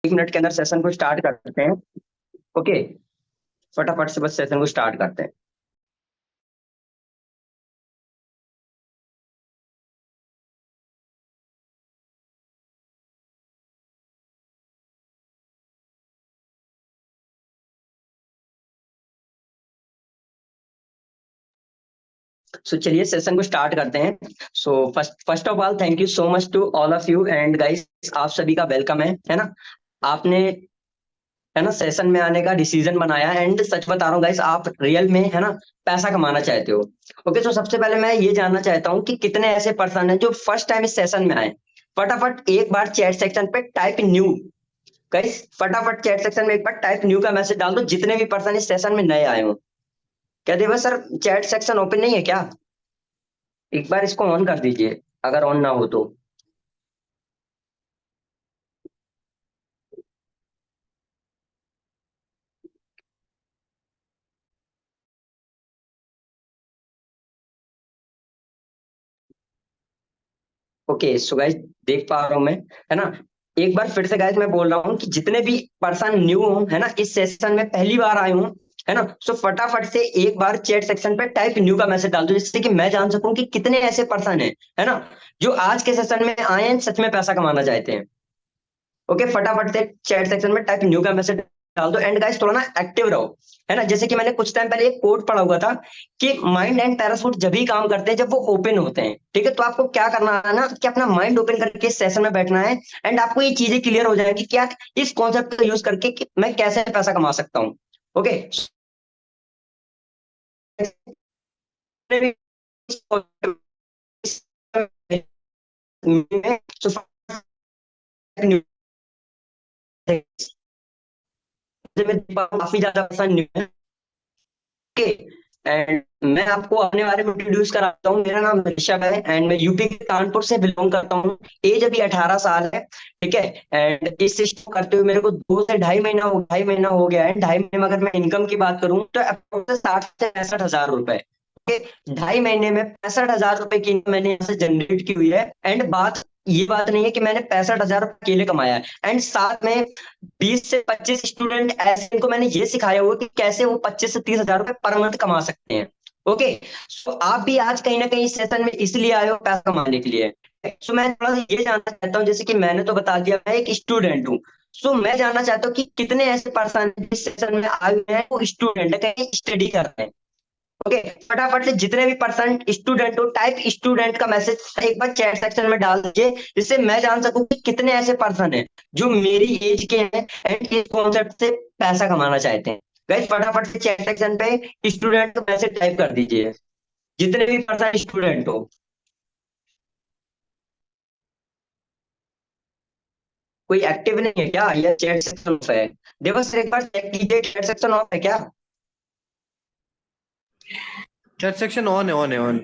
1 minute के अंदर session को स्टार्ट करते हैं। ओके, फटाफट से बस सेशन को स्टार्ट करते हैं। सो चलिए सेशन को स्टार्ट करते हैं। So first of all thank you so much to all of you and guys, आप सभी का वेलकम है ना। आपने है ना सेशन में आने का डिसीजन बनाया एंड सच बता रहा हूँ गाइस, आप रियल में है ना पैसा कमाना चाहते हो। ओके, तो सबसे पहले मैं ये जानना चाहता हूँ कि कितने ऐसे पर्सन हैं जो फर्स्ट टाइम इस सेशन में आए। फटाफट एक बार चैट सेक्शन पे टाइप न्यू। गाइस फटाफट चैट सेक्शन में एक बार टाइप न्यू का मैसेज डाल दो, जितने भी पर्सन इस सेशन में नए आए हो। क्या देवा सर, चैट सेक्शन ओपन नहीं है क्या? एक बार इसको ऑन कर दीजिए अगर ऑन ना हो तो। ओके सो गाइस, देख पा रहा हूं मैं, है ना। एक बार फिर से गाइस मैं बोल रहा हूँ कि जितने भी पर्सन न्यू हो है ना, इस सेशन में पहली बार आए हो, है ना, सो फटाफट से एक बार चैट सेक्शन पे टाइप न्यू का मैसेज डाल दो, जिससे कि मैं जान सकूं कि कितने ऐसे पर्सन है ना, जो आज के सेशन में आए हैं, सच में पैसा कमाना चाहते हैं। ओके, फटाफट से चैट सेक्शन में टाइप न्यू का मैसेज डाल दो एंड गाइस थोड़ा ना एक्टिव रहो, है ना। जैसे कि मैंने कुछ टाइम पहले एक कोट पढ़ा हुआ था कि माइंड एंड पैरासूट जब भी काम करते हैं जब वो ओपन होते हैं। ठीक है, तो आपको क्या करना है ना कि अपना माइंड ओपन करके सेशन में बैठना है एंड आपको ये चीजें क्लियर हो जाएंगी क्या, इस कॉन्सेप्ट का यूज करके कि मैं कैसे पैसा कमा सकता हूँ। ओके, काफी ज्यादा पसंद है। ओके, एंड मैं आपको अपने बारे में इंट्रोड्यूस कराता हूँ। मेरा नाम ऋषभ है एंड मैं यूपी के कानपुर से बिलोंग करता हूँ। एज अभी 18 साल है। ठीक है, एंड इस सिस्टम करते हुए मेरे को 2 से ढाई महीना हो गया है। 2.5 महीने में अगर मैं इनकम की बात करूँ तो अप्रोक्स 60 से 65 हजार रुपए। ढाई महीने में 65 हजार रुपए की income मैंने यहाँ से जनरेट की हुई है। एंड बात ये बात नहीं है कि मैंने 65 हजार अकेले कमाया है, एंड साथ में 20 से 25 स्टूडेंट ऐसे, इनको मैंने ये सिखाया हुआ कि कैसे वो 25 से 30 हजार रुपए पर मंथ कमा सकते हैं। ओके, सो आप भी आज कहीं ना कहीं सेशन में इसलिए आए हो पैसा कमाने के लिए। सो मैं थोड़ा सा ये जानना चाहता हूँ, जैसे कि मैंने तो बता दिया मैं एक स्टूडेंट हूँ। सो मैं जानना चाहता हूँ कि कितने ऐसे पर्सन इस सेशन में आए हुए हैं वो स्टूडेंट है, कहीं स्टडी कर रहे हैं। ओके, फटाफट से जितने भी पर्सन स्टूडेंट हो टाइप स्टूडेंट का मैसेज एक बार चैट सेक्शन में डाल दीजिए, जिससे मैं जान सकूं कि कितने ऐसे पर्सन हैं जो मेरी एज के हैं एंड इस कॉन्सेप्ट से पैसा कमाना चाहते हैं। गाइस फटाफट से चैट सेक्शन पे स्टूडेंट का मैसेज टाइप कर दीजिए, जितने भी पर्सन स्टूडेंट हो। कोई एक्टिव नहीं है क्या या चैट सेक्शन ऑफ है? देखो सर, एक बार चेक कीजिए चैट सेक्शन ऑफ है क्या। चैट सेक्शन ऑन है, ऑन है, ऑन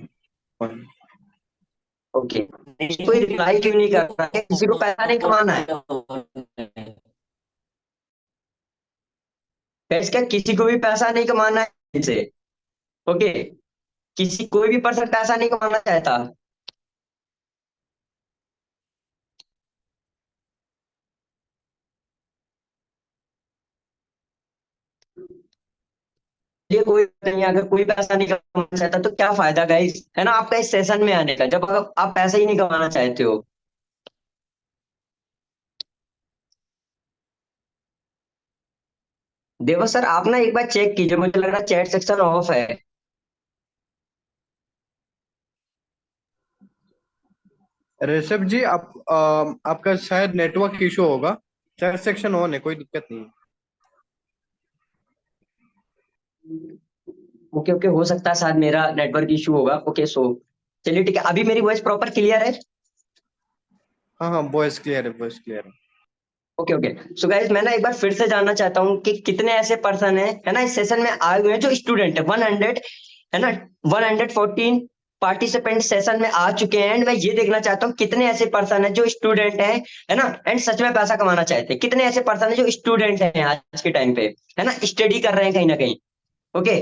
ऑन। ओके, कोई रिप्लाई क्यों नहीं कर रहा है? किसी को पैसा नहीं कमाना है? गाइस क्या किसी को भी पैसा नहीं कमाना है इनसे? ओके, किसी कोई भी पर्सन पैसा नहीं कमाना चाहता। ये कोई नहीं, अगर कोई पैसा नहीं कमाना चाहता तो क्या फायदा गाइस, है ना, आपका इस सेशन में आने का, जब आप पैसा ही नहीं कमाना चाहते हो। देखो सर, आप ना एक बार चेक कीजिए, मुझे लग रहा है चैट सेक्शन ऑफ है। ऋषभ जी, आपका शायद नेटवर्क इशू होगा। चैट सेक्शन ऑन है, कोई दिक्कत नहीं है। ओके ओके, हो सकता है शायद मेरा नेटवर्क इशू होगा। ओके सो चलिए ठीक है, अभी मेरी वॉइस प्रॉपर क्लियर है। हाँ हाँ, वॉइस क्लियर है, वॉइस क्लियर है। ओके ओके, सो गाइस मैं ना एक बार फिर से जानना चाहता हूँ कि कितने ऐसे पर्सन है ना इस सेशन में आए हुए हैं जो स्टूडेंट है। 100, है ना, 114 पार्टिसिपेंट सेशन में आ चुके हैं एंड मैं ये देखना चाहता हूँ कितने ऐसे पर्सन है जो स्टूडेंट है ना, एंड सच में पैसा कमाना चाहते हैं। कितने ऐसे पर्सन है जो स्टूडेंट हैं आज के टाइम पे, है ना, स्टडी कर रहे हैं कहीं ना कहीं। ओके,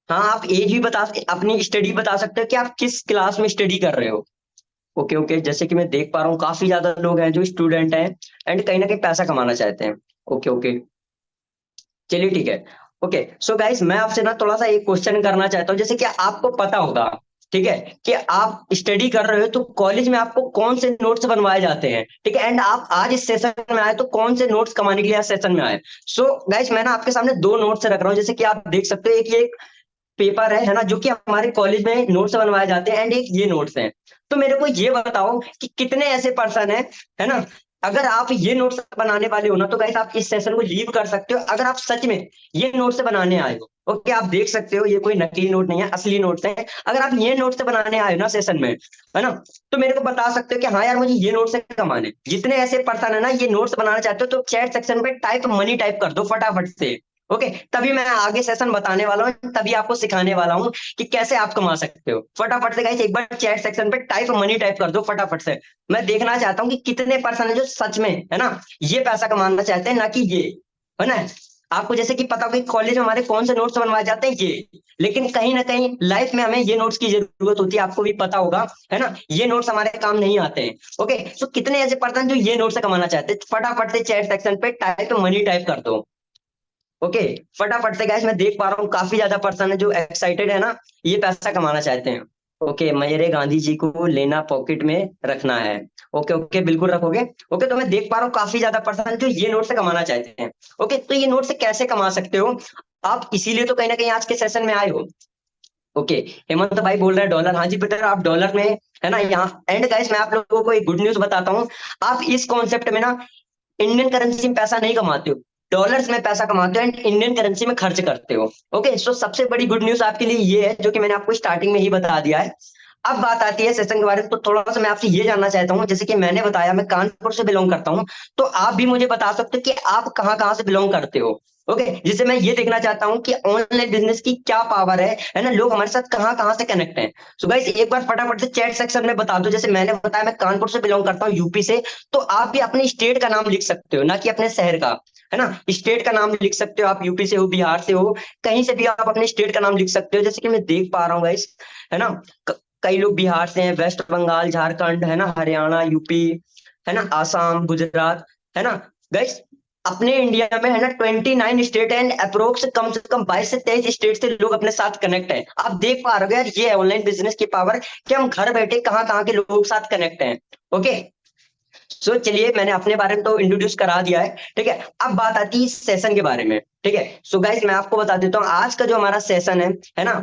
हाँ आप एज भी बता, अपनी स्टडी बता सकते हो कि आप किस क्लास में स्टडी कर रहे हो। ओके ओके, जैसे कि मैं देख पा रहा हूँ काफी ज्यादा लोग हैं जो स्टूडेंट हैं एंड कहीं ना कहीं पैसा कमाना चाहते हैं। ओके ओके, चलिए ठीक है। ओके सो गाइस, मैं आपसे ना थोड़ा सा एक क्वेश्चन करना चाहता हूँ। जैसे कि आपको पता होगा, ठीक है, कि आप स्टडी कर रहे हो तो कॉलेज में आपको कौन से नोट्स बनवाए जाते हैं, ठीक है, एंड आप आज इस सेशन में आए तो कौन से नोट्स कमाने के लिए आज सेशन में आए। सो गाइस, मैं ना आपके सामने दो नोट्स रख रहा हूँ, जैसे कि आप देख सकते हो, एक ये पेपर है ना, जो कि हमारे कॉलेज में नोट्स बनवाए जाते हैं, एंड एक ये नोट्स हैं। तो मेरे को ये बताओ कि कितने ऐसे पर्सन है ना, अगर आप ये नोट्स बनाने वाले हो ना, तो गाइस आप इस सेशन को लीव कर सकते हो, अगर आप सच में ये नोट्स बनाने आए हो। ओके, आप देख सकते हो ये कोई नकली नोट नहीं है, असली नोट्स हैं। अगर आप ये नोट्स बनाने आए हो ना सेशन में, है ना, तो मेरे को बता सकते हो कि हाँ यार, मुझे ये नोट्स से कमाने। जितने ऐसे पर्सन है ना ये नोट्स बनाना चाहते हो, तो चैट सेक्शन पे टाइप मनी टाइप कर दो फटाफट से। ओके, तभी मैं आगे सेशन बताने वाला हूँ, तभी आपको सिखाने वाला हूँ कि कैसे आप कमा सकते हो। फटाफट से गाइस एक बार चैट सेक्शन पे टाइप मनी टाइप कर दो फटाफट से। मैं देखना चाहता हूँ कि कितने पर्सन है जो सच में, है ना, ये पैसा कमाना चाहते हैं, ना कि ये, है ना। आपको जैसे कि पता होगा कि कॉलेज में हमारे कौन से नोट्स बनवाए जाते हैं, ये, लेकिन कहीं ना कहीं लाइफ में हमें ये नोट्स की जरूरत होती है, आपको भी पता होगा, है ना, ये नोट्स हमारे काम नहीं आते हैं। ओके, तो कितने ऐसे पर्सन जो ये नोट्स से कमाना चाहते हैं, फटाफट से चैट सेक्शन पे टाइप मनी टाइप कर दो। ओके, फटाफट से गाइस, मैं देख पा रहा हूँ काफी ज्यादा पर्सन है जो एक्साइटेड है ना, ये पैसा कमाना चाहते हैं। ओके, मेरे गांधी जी को लेना पॉकेट में रखना है। ओके ओके, बिल्कुल रखोगे। ओके, तो मैं देख पा रहा हूँ काफी ज्यादा पर्सन जो ये नोट से कमाना चाहते हैं। ओके, तो ये नोट से कैसे कमा सकते हो आप, इसीलिए तो कहीं ना कहीं आज के सेशन में आए हो। ओके, हेमंत भाई बोल रहे हैं डॉलर, हाँ जी बेटर, आप डॉलर में, है ना, यहाँ एंड गाइस मैं आप लोगों को एक गुड न्यूज बताता हूँ। आप इस कॉन्सेप्ट में ना इंडियन करेंसी में पैसा नहीं कमाते हो, डॉलर्स में पैसा कमाते हो एंड इंडियन करेंसी में खर्च करते हो। ओके, सो सबसे बड़ी गुड न्यूज आपके लिए ये है, जो कि मैंने आपको स्टार्टिंग में ही बता दिया है। अब बात आती है सेशन के बारे में, तो थोड़ा सा मैं आपसे ये जानना चाहता हूँ, जैसे कि मैंने बताया मैं कानपुर से बिलोंग करता हूँ, तो आप भी मुझे बता सकते हो कि आप कहाँ कहाँ से बिलोंग करते हो। ओके, जिससे मैं ये देखना चाहता हूँ कि ऑनलाइन बिजनेस की क्या पावर है ना, लोग हमारे साथ कहाँ कहाँ से कनेक्ट हैं। सो गाइस एक बार फटाफट से चैट सेक्शन में बता दो, जैसे मैंने बताया मैं कानपुर से बिलोंग करता हूँ, यूपी से। तो आप भी अपने स्टेट का नाम लिख सकते हो, ना कि अपने शहर का, है ना, स्टेट का नाम लिख सकते हो। आप यूपी से हो, बिहार से हो, कहीं से भी आप अपने स्टेट का नाम लिख सकते हो। जैसे कि मैं देख पा रहा हूँ गाइस, है ना, कई लोग बिहार से हैं, वेस्ट बंगाल, झारखंड, है ना, हरियाणा, यूपी, है ना, आसाम, गुजरात, है ना। गाइस अपने इंडिया में है ना 29 स्टेट एंड अप्रोक्स कम से कम 22 से 23 स्टेट से लोग अपने साथ कनेक्ट हैं। आप देख पा रहे हो यार, ये है ऑनलाइन बिजनेस की पावर, कि हम घर बैठे कहाँ कहाँ के लोगों के साथ कनेक्ट हैं। ओके, सो चलिए मैंने अपने बारे में तो इंट्रोड्यूस करा दिया है, ठीक है। अब बात आती है इस सेशन के बारे में, ठीक है। सो गाइस मैं आपको बता देता हूँ आज का जो हमारा सेशन है ना,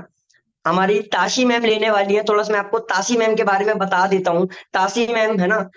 हमारी ताशी मैम लेने वाली है। थोड़ा सा मैं आपको ताशी मैम के बारे में बता देता हूँ। ताशी मैम है ना,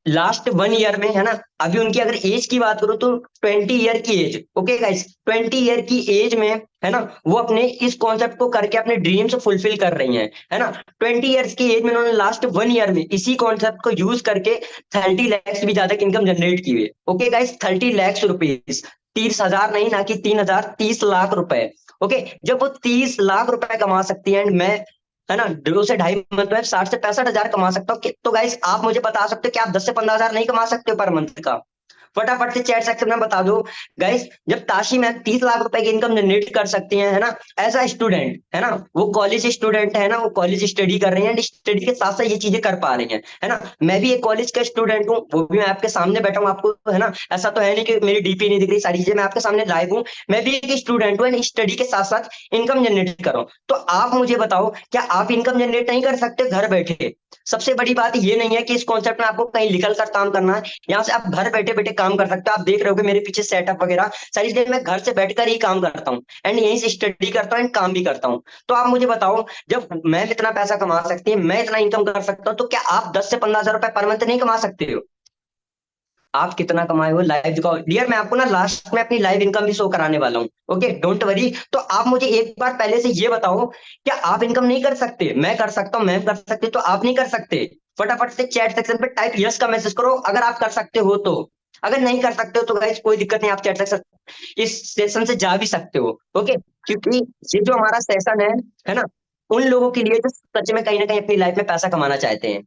लास्ट 1 ईयर में, है ना, अभी उनकी अगर एज की बात करूं तो 20 ईयर की एज, ओके गाइस, 20 ईयर की एज में, है ना, वो अपने इस कॉन्सेप्ट को करके अपने ड्रीम्स फुलफिल कर रही हैं, है ना। 20 ईयर्स की एज में उन्होंने लास्ट 1 ईयर में इसी कॉन्सेप्ट को यूज करके 30 लाख भी ज्यादा की इनकम जनरेट की हुई है। ओके गाइस, 30 लाख रुपीज, 30 हजार नहीं, ना कि 3 हजार, 30 लाख रुपए। ओके, जब वो 30 लाख रुपए कमा सकती है एंड मैं, है ना, 2 से 2.5 मंथ में 60 से 65 हजार कमा सकता हूँ, तो गाइस आप मुझे बता सकते हो कि आप 10 से 15 हजार नहीं कमा सकते हो पर मंथ का। फटाफट से चैट सेक्शन में बता दो। गाइस जब ताशी में 30 लाख रुपए की इनकम जनरेट कर सकती है ना, एज अ स्टूडेंट, है ना, वो कॉलेज स्टूडेंट है ना, वो कॉलेज स्टडी कर रही है एंड स्टडी के साथ साथ ये चीजें कर पा रही है ना। मैं भी एक कॉलेज का स्टूडेंट हूँ, वो भी मैं आपके सामने बैठा हूँ, आपको, है ना, ऐसा तो है नहीं कि मेरी डीपी नहीं दिख रही, सारी चीजें मैं आपके सामने लाइव हूँ। मैं भी एक स्टूडेंट हूँ एंड स्टडी के साथ साथ इनकम जनरेट कर रहा हूँ। तो आप मुझे बताओ, क्या आप इनकम जनरेट नहीं कर सकते घर बैठे? सबसे बड़ी बात ये नहीं है कि इस कॉन्सेप्ट में आपको कहीं निकल कर काम करना है, यहाँ से आप घर बैठे बैठे काम कर सकते हो। आप देख रहे हो कि मेरे पीछे सेटअप वगैरह सारी चीजें मैं घर से बैठकर ही काम करता हूँ एंड यहीं से स्टडी करता हूँ एंड काम भी करता हूँ। तो आप मुझे बताओ, जब मैं इतना पैसा कमा सकती हूँ, मैं इतना इनकम कर सकता हूँ, तो क्या आप 10 से 15 हजार रुपए पर मंथ नहीं कमा सकते हो? आप कितना कमाए हो लाइव दिखाओ डियर, मैं आपको ना लास्ट में अपनी लाइव इनकम भी शो कराने वाला हूँ। Okay, don't worry. तो आप मुझे एक बार पहले से ये बताओ, क्या आप इनकम नहीं कर सकते? मैं कर सकता हूँ, मैम कर सकते, तो आप नहीं कर सकते? फटाफट से चैट सेक्शन पे टाइप यस का मैसेज करो अगर आप कर सकते हो तो। अगर नहीं कर सकते हो तो गाइस कोई दिक्कत नहीं, आप चैट सेक्शन इस सेशन से जा भी सकते हो। ओके, क्योंकि ये जो हमारा सेशन है ना, उन लोगों के लिए जो सच में कहीं ना कहीं अपनी लाइफ में पैसा कमाना चाहते हैं।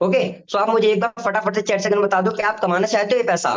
ओके, सो आप मुझे एक बार फटाफट से चैट सेकंड बता दो कि आप कमाना चाहते हो ये पैसा।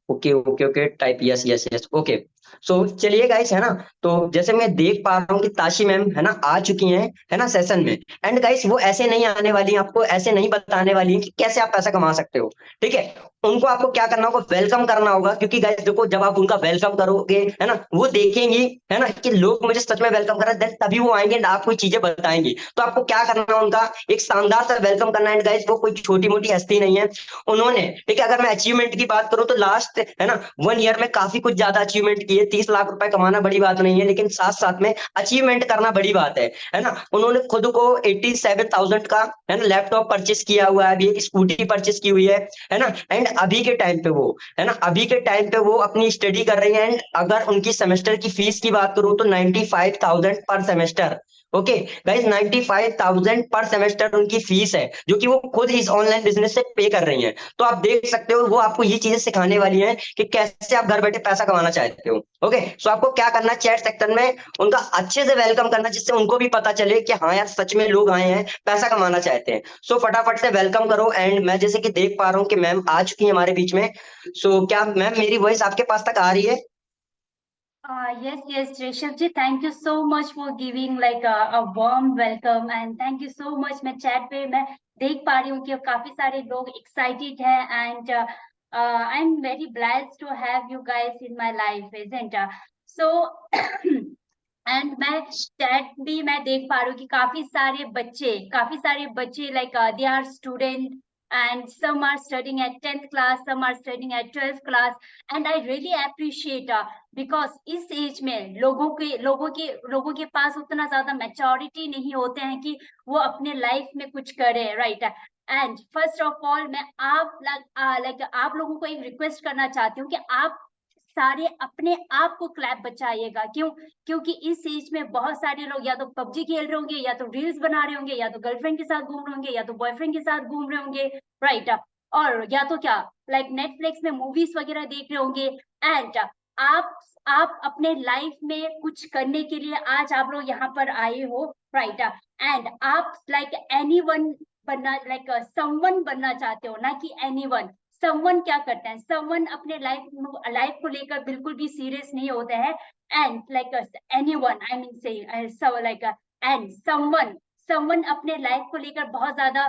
Okay okay okay, type yes yes yes. Okay, चलिए गाइस, है ना। तो जैसे मैं देख पा रहा हूँ कि ताशी मैम है ना आ चुकी हैं, है ना, सेशन में। एंड गाइस वो ऐसे नहीं आने वाली हैं, आपको ऐसे नहीं बताने वाली हैं कि कैसे आप पैसा कमा सकते हो। ठीक है, उनको आपको क्या करना होगा, वेलकम करना होगा। क्योंकि गाइस देखो, जब आप उनका वेलकम करोगे, है ना, वो देखेंगी, है ना, कि लोग मुझे सच में वेलकम कर रहे हैं, then तभी वो आएंगे एंड आपको चीजें बताएंगी। तो आपको क्या करना है, उनका एक शानदार सा वेलकम करना है। एंड गाइस वो कोई छोटी मोटी हस्ती नहीं है। उन्होंने, ठीक है, अगर मैं अचीवमेंट की बात करूं तो लास्ट, है ना, 1 ईयर में काफी कुछ ज्यादा अचीवमेंट किए। 30 लाख रुपए कमाना बड़ी बात नहीं है, लेकिन साथ साथ में अचीवमेंट करना बड़ी बात है ना। उन्होंने खुद को 87,000 का, है ना, लैपटॉप परचेस किया हुआ है, अभी एक स्कूटी परचेस की हुई है ना। एंड अभी के टाइम पे वो, है ना, अभी के टाइम पे वो अपनी स्टडी कर रही है। एंड अगर उनकी सेमेस्टर की फीस की बात करूं तो 95,000 पर सेमेस्टर। ओके गाइस, 95,000 पर सेमेस्टर उनकी फीस है, जो कि वो खुद इस ऑनलाइन बिजनेस से पे कर रही हैं। तो आप देख सकते हो, वो आपको ये चीजें सिखाने वाली हैं कि कैसे आप घर बैठे पैसा कमाना चाहते हो। ओके, सो आपको क्या करना है, चैट सेक्शन में उनका अच्छे से वेलकम करना, जिससे उनको भी पता चले कि हाँ यार, सच में लोग आए हैं, पैसा कमाना चाहते हैं। फटाफट से वेलकम करो। एंड मैं जैसे कि देख पा रहा हूँ कि मैम आ चुकी है हमारे बीच में। क्या मैम मेरी वॉइस आपके पास तक आ रही है? Yes, yes, Rishabh ji, thank you so much for giving like a warm welcome and thank you so much. मैं chat पे मैं देख पा रही हूँ कि काफी सारे लोग excited हैं and I'm very blessed to have you guys in my life, isn't it? So and मैं चैट भी मैं देख पा रही हूँ कि काफी सारे बच्चे like they are student and some are studying at 10th class, some are studying at 12th class, and I really appreciate because इस एज में लोगों के पास उतना ज्यादा मैच्योरिटी नहीं होते हैं कि वो अपने लाइफ में कुछ करें, right. And first of all मैं आप लोगों को एक रिक्वेस्ट करना चाहती हूँ कि आप सारे अपने आप को क्लैप बचाइएगा। क्योंकि इस एज में बहुत सारे लोग या तो पबजी खेल रहे होंगे, या तो रील्स बना रहे होंगे, या तो गर्लफ्रेंड के साथ घूम रहे होंगे, या तो बॉयफ्रेंड के साथ घूम रहे होंगे, राइट। और या तो क्या लाइक नेटफ्लिक्स में मूवीज वगैरह देख रहे होंगे। एंड आप आप अपने लाइफ में कुछ करने के लिए आज आप लोग यहाँ पर आए हो, राइट। एंड आप लाइक एनीवन बनना, लाइक समवन बनना चाहते हो, ना कि एनीवन। समवन क्या करते हैं, समवन अपने लाइफ को लेकर बिल्कुल भी सीरियस नहीं होते हैं। And like anyone, I mean say so like and someone someone अपने लाइफ को लेकर बहुत ज्यादा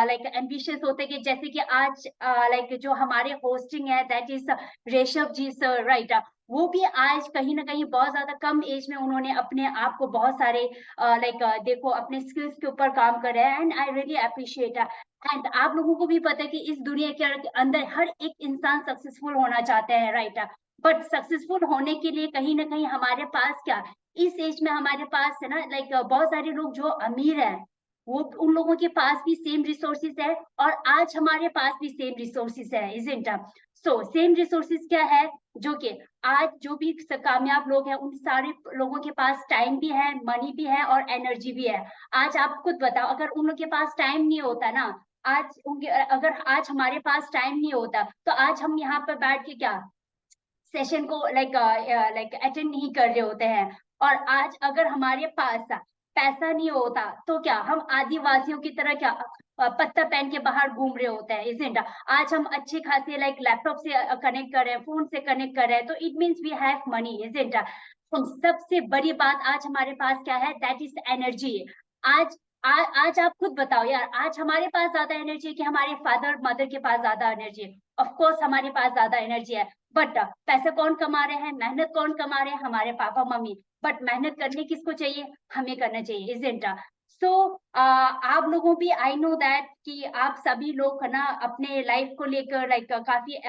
लाइक एम्बिशियस होते हैं, कि जैसे कि आज लाइक जो हमारे होस्टिंग है that is Rishabh ji sir, right. वो भी आज कहीं ना कहीं बहुत ज्यादा कम एज में उन्होंने अपने आप को बहुत सारे लाइक देखो अपने स्किल्स के ऊपर काम कर रहे हैं, and I really appreciate. And आप लोगों को भी पता है कि इस दुनिया के अंदर हर एक इंसान सक्सेसफुल होना चाहते हैं, राइट। बट सक्सेसफुल होने के लिए कहीं ना कहीं हमारे पास क्या, इस एज में हमारे पास है ना लाइक बहुत सारे लोग जो अमीर हैं, वो उन लोगों के पास भी सेम रिसोर्सेज है, और आज हमारे पास भी सेम रिसोर्सेज है, इजंट। सो सेम रिसोर्सेज क्या है, जो कि आज जो भी कामयाब लोग हैं उन सारे लोगों के पास टाइम भी है, मनी भी है, और एनर्जी भी है। आज आप खुद बताओ, अगर उन लोग के पास टाइम नहीं होता ना, आज उनके अगर आज हमारे पास टाइम नहीं होता, तो आज हम यहाँ पर बैठ के क्या सेशन को लाइक अटेंड नहीं कर रहे होते हैं। और आज अगर हमारे पास पैसा नहीं होता, तो क्या हम आदिवासियों की तरह क्या पत्ता पहन के बाहर घूम रहे होते हैं, इजंट। आज हम अच्छे खासे लाइक लैपटॉप से कनेक्ट कर रहे हैं, फोन से कनेक्ट कर रहे हैं, तो it means we have money, isn't. तो सबसे बड़ी बात आज हमारे पास क्या है, दैट इज एनर्जी। आज आज आप खुद बताओ यार, आज हमारे पास ज्यादा एनर्जी है कि हमारे फादर मदर के पास ज्यादा एनर्जी है? ऑफ कोर्स हमारे पास ज्यादा एनर्जी है, बट पैसे कौन कमा रहे हैं, मेहनत कौन कमा रहे हैं, हमारे पापा मम्मी। बट मेहनत करने किसको चाहिए, हमें करना चाहिए, इजंट। सो आप लोगों भी, आई नो दैट कि आप सभी लोग है ना अपने लाइफ को लेकर लाइक काफी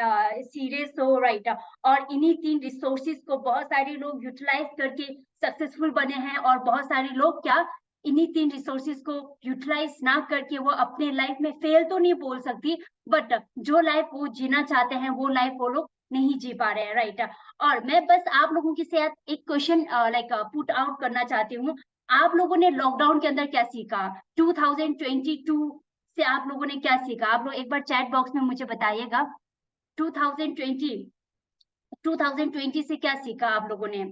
सीरियस हो, राइट। और इन्हीं 3 रिसोर्सेज को बहुत सारे लोग यूटिलाइज करके सक्सेसफुल बने हैं, और बहुत सारे लोग क्या इन्हीं 3 रिसोर्सेज को यूटिलाइज ना करके वो अपने लाइफ में फेल तो नहीं बोल सकती, बट जो लाइफ वो जीना चाहते हैं वो लाइफ वो लोग नहीं जी पा रहे हैं, राइट। और मैं बस आप लोगों के साथ एक क्वेश्चन लाइक पुट आउट करना चाहती हूँ। आप लोगों ने लॉकडाउन के अंदर क्या सीखा, 2022 से आप लोगों ने क्या सीखा? आप लोग एक बार चैट बॉक्स में मुझे बताइएगा, 2020 2020 से क्या सीखा आप लोगों ने?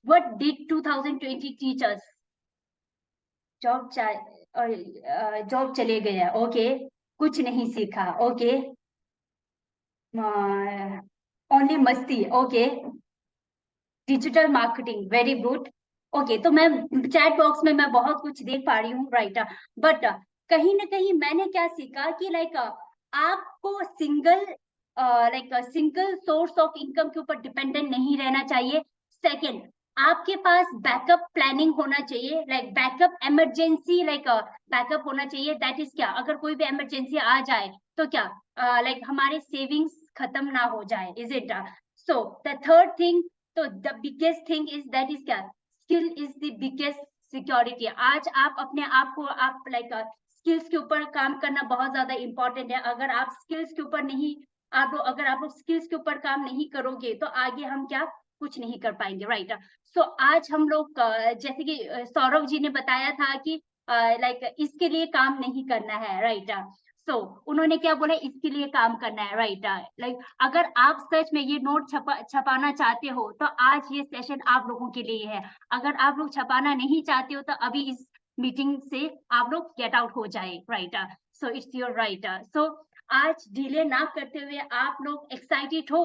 What did 2020 teach us? Job job चले गए, ओके। कुछ नहीं सीखा, ओके। ओनली मस्ती, okay. Digital marketing, very good. Okay, तो मैं चैट बॉक्स में मैं बहुत कुछ देख पा रही हूँ, राइट। बट कहीं ना कहीं मैंने क्या सीखा कि लाइक आपको सिंगल सोर्स ऑफ इनकम के ऊपर डिपेंडेंट नहीं रहना चाहिए। सेकेंड, आपके पास बैकअप प्लानिंग होना चाहिए, लाइक बैकअप इमरजेंसी, बैकअप होना चाहिए। दैट इज क्या, अगर कोई भी इमरजेंसी आ जाए तो क्या हमारे सेविंग्स खत्म ना हो जाए, is it? So the third thing, तो the biggest thing is that is क्या, skill is the biggest security. आज आप अपने आप को आप स्किल्स के ऊपर काम करना बहुत ज्यादा इंपॉर्टेंट है। अगर आप स्किल्स के ऊपर नहीं, अगर आप लोग स्किल्स के ऊपर काम नहीं करोगे तो आगे हम क्या, कुछ नहीं कर पाएंगे, राइट। सो आज हम लोग जैसे कि सौरभ जी ने बताया था कि इसके लिए काम नहीं करना है, राइट। सो उन्होंने क्या बोला, इसके लिए काम करना है, राइट। अगर आप सच में ये नोट छपाना चाहते हो तो आज ये सेशन आप लोगों के लिए है। अगर आप लोग छपाना नहीं चाहते हो तो अभी इस मीटिंग से आप लोग गेट आउट हो जाए, right. So it's your right. So आज डिले ना करते हुए आप लोग एक्साइटेड हो,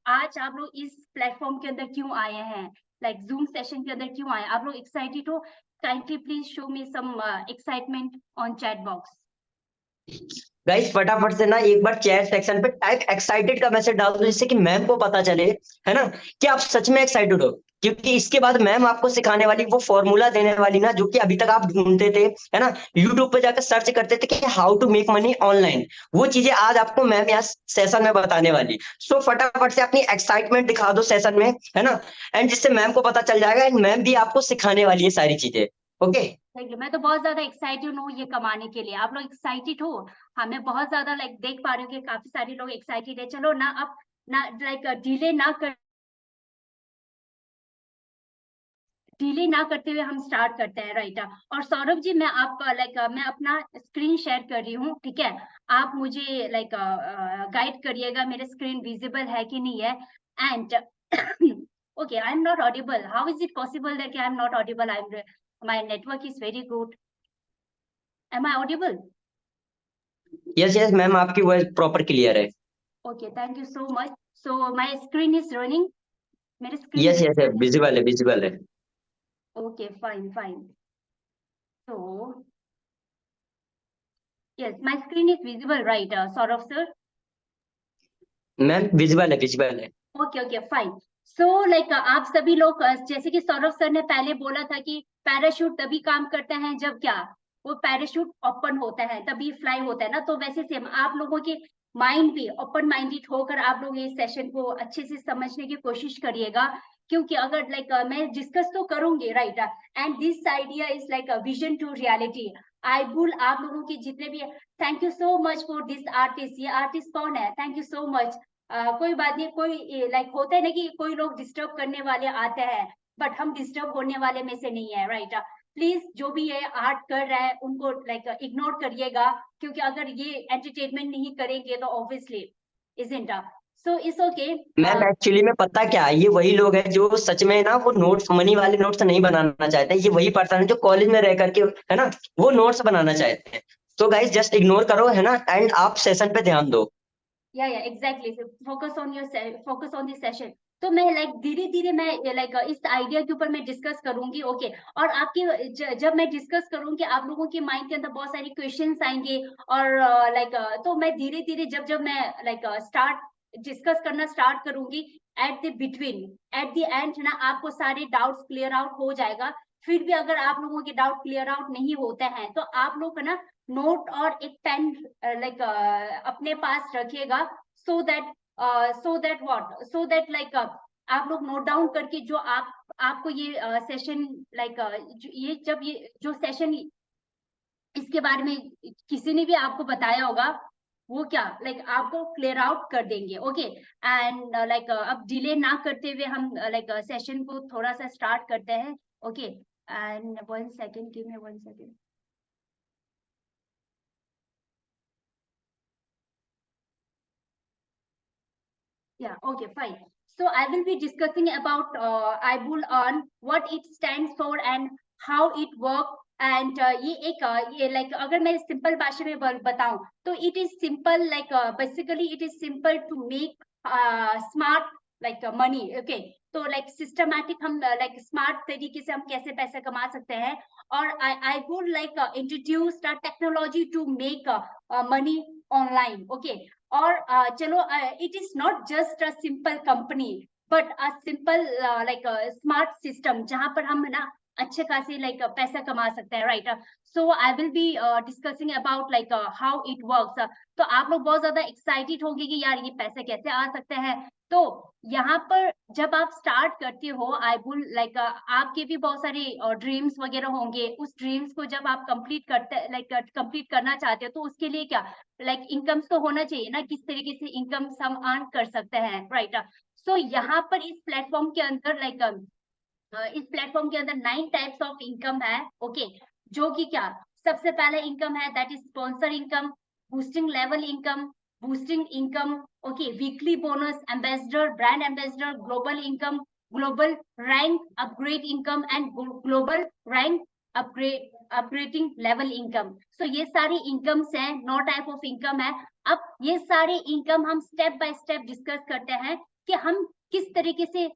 आज आप लोग इस प्लेटफॉर्म के अंदर क्यों आए हैं, जूम सेशन के अंदर क्यों आए, आप लोग एक्साइटेड हो? Kindly please show me some excitement on chat box. Guys फटाफट से ना एक बार चैट सेक्शन पे टाइप एक्साइटेड का मैसेज डाल दो, जिससे कि मैम को पता चले, है ना, कि आप सच में एक्साइटेड हो। क्योंकि इसके बाद मैम आपको सिखाने वाली वो फॉर्मूला देने वाली ना, जो कि अभी तक आप ढूंढते थे, है ना, यूट्यूब पे जाकर सर्च करते थे कि how to make money online, वो चीजें आज आपको मैम यहाँ सेशन में बताने वाली। सो फटाफट से अपनी एक्साइटमेंट दिखा दो सेशन में, है ना, एंड जिससे मैम को पता चल जाएगा एंड मैम भी आपको सिखाने वाली है सारी चीजें। Okay, thank you. मैं तो बहुत ज्यादा एक्साइटेड हूँ ये कमाने के लिए। आप लोग एक्साइटेड हो? हाँ, मैं बहुत ज्यादा देख पा रही हूँ कि काफी सारे लोग एक्साइटेड है। चलो ना, अब ना डिले ना करते हुए हम स्टार्ट करते हैं, राइट। और सौरभ जी, मैं मैं अपना स्क्रीन शेयर कर रही हूँ, ठीक है। आप मुझे गाइड करिएगा मेरे स्क्रीन विजिबल है कि नहीं है। And okay, I am not audible. How is it possible that I am not audible? I am, my network is very good. Am I audible? Yes yes ma'am, आपकी voice proper clear है। Okay, thank you so much. So my screen is running. मेरे screen yes yes, visible है? Visible है, visible है। Okay, fine, fine. So yes, my screen is visible, right, Saurav sir? Ma'am visible है, visible है। Okay okay, fine. So आप सभी लोग जैसे कि सौरभ सर ने पहले बोला था कि पैराशूट तभी काम करता है जब क्या, वो पैराशूट ओपन होता है तभी फ्लाई होता है ना। तो वैसे सेम आप लोगों के माइंड भी ओपन माइंडेड होकर आप लोग इस सेशन को अच्छे से समझने की कोशिश करिएगा। क्योंकि अगर मैं डिस्कस तो करूंगी, right, and this idea is a vision to reality. I will आप लोगों की जितने भी, thank you so much for this artist. ये आर्टिस्ट कौन है? Thank you so much. कोई बात नहीं, कोई होता है ना कि कोई लोग डिस्टर्ब करने वाले आते हैं, बट हम डिस्टर्ब होने वाले में से नहीं है, राइट। प्लीज जो भी ये आर्ट कर रहा है उनको इग्नोर करिएगा, क्योंकि अगर ये एंटरटेनमेंट नहीं करेंगे तो obviously isn't. So it's okay. Ma'am actually में पता क्या है, ये वही लोग हैं जो सच में ना वो नोट्स, मनी वाले नोट्स नहीं बनाना चाहते हैं। ये वही पर्सन है जो कॉलेज में रह करके, है ना, वो नोट्स बनाना चाहते हैं। तो गाइस जस्ट इग्नोर करो, है ना, एंड आप सेशन पे ध्यान दो। या exactly, focus on this session. तो मैं धीरे धीरे मैं इस आइडिया के ऊपर मैं डिस्कस करूंगी, ओके। और आपके जब मैं डिस्कस करूंगी आप लोगों के माइंड के अंदर बहुत सारी क्वेश्चंस आएंगे। और तो मैं धीरे धीरे जब मैं स्टार्ट डिस्कस करना स्टार्ट करूंगी, at the between, at the end ना आपको सारे डाउट्स क्लियर आउट हो जाएगा। फिर भी अगर आप लोगों के डाउट क्लियर आउट नहीं होते हैं तो आप लोग ना नोट और एक पेन अपने पास रखिएगा, सो दैट आप लोग नोट डाउन करके जो आपको ये सेशन ये जब ये जो सेशन इसके बारे में किसी ने भी आपको बताया होगा, वो क्या आपको क्लियर आउट कर देंगे, ओके। एंड अब डिले ना करते हुए हम सेशन को थोड़ा सा स्टार्ट करते हैं, okay. And 1 second, give me 1 second. Yeah, okay, fine. So I will be discussing about IBUL on what it stands for and how it work. And ये अगर मैं सिंपल भाषा में बताऊं तो it is simple, basically it is simple to make smart like money. Okay, तो like systematic हम like smart तरीके से हम कैसे पैसे कमा सकते हैं। और I would like introduce the technology to make money online. Okay, और चलो it is not just a simple company but a simple like smart system जहां पर हम ना अच्छे खासे लाइक पैसा कमा सकते हैं, राइट। सो I will be discussing about like how it works. तो आप लोग बहुत ज्यादा एक्साइटेड होंगे कि यार ये पैसे कैसे आ सकते हैं। तो यहाँ पर जब आप स्टार्ट करते हो, आई विल लाइक आपके भी बहुत सारे ड्रीम्स वगैरह होंगे। उस ड्रीम्स को जब आप कंप्लीट करते लाइक कंप्लीट करना चाहते हो तो उसके लिए क्या लाइक इनकम्स तो होना चाहिए ना, किस तरीके से इनकम्स हम अर्न कर सकते हैं, राइट। सो यहाँ पर इस प्लेटफॉर्म के अंदर लाइक इस प्लेटफॉर्म के अंदर 9 टाइप्स ऑफ इनकम है। ओके, जो कि क्या सबसे पहले इनकम है that is sponsor income, boosting level income, boosting income, okay, weekly bonus, ambassador, brand ambassador, global income, global rank upgrade income and global rank upgrading level income. So ये सारी इनकम्स हैं, 9 टाइप ऑफ इनकम है। अब ये सारे income हम step by step discuss करते हैं कि हम किस तरीके से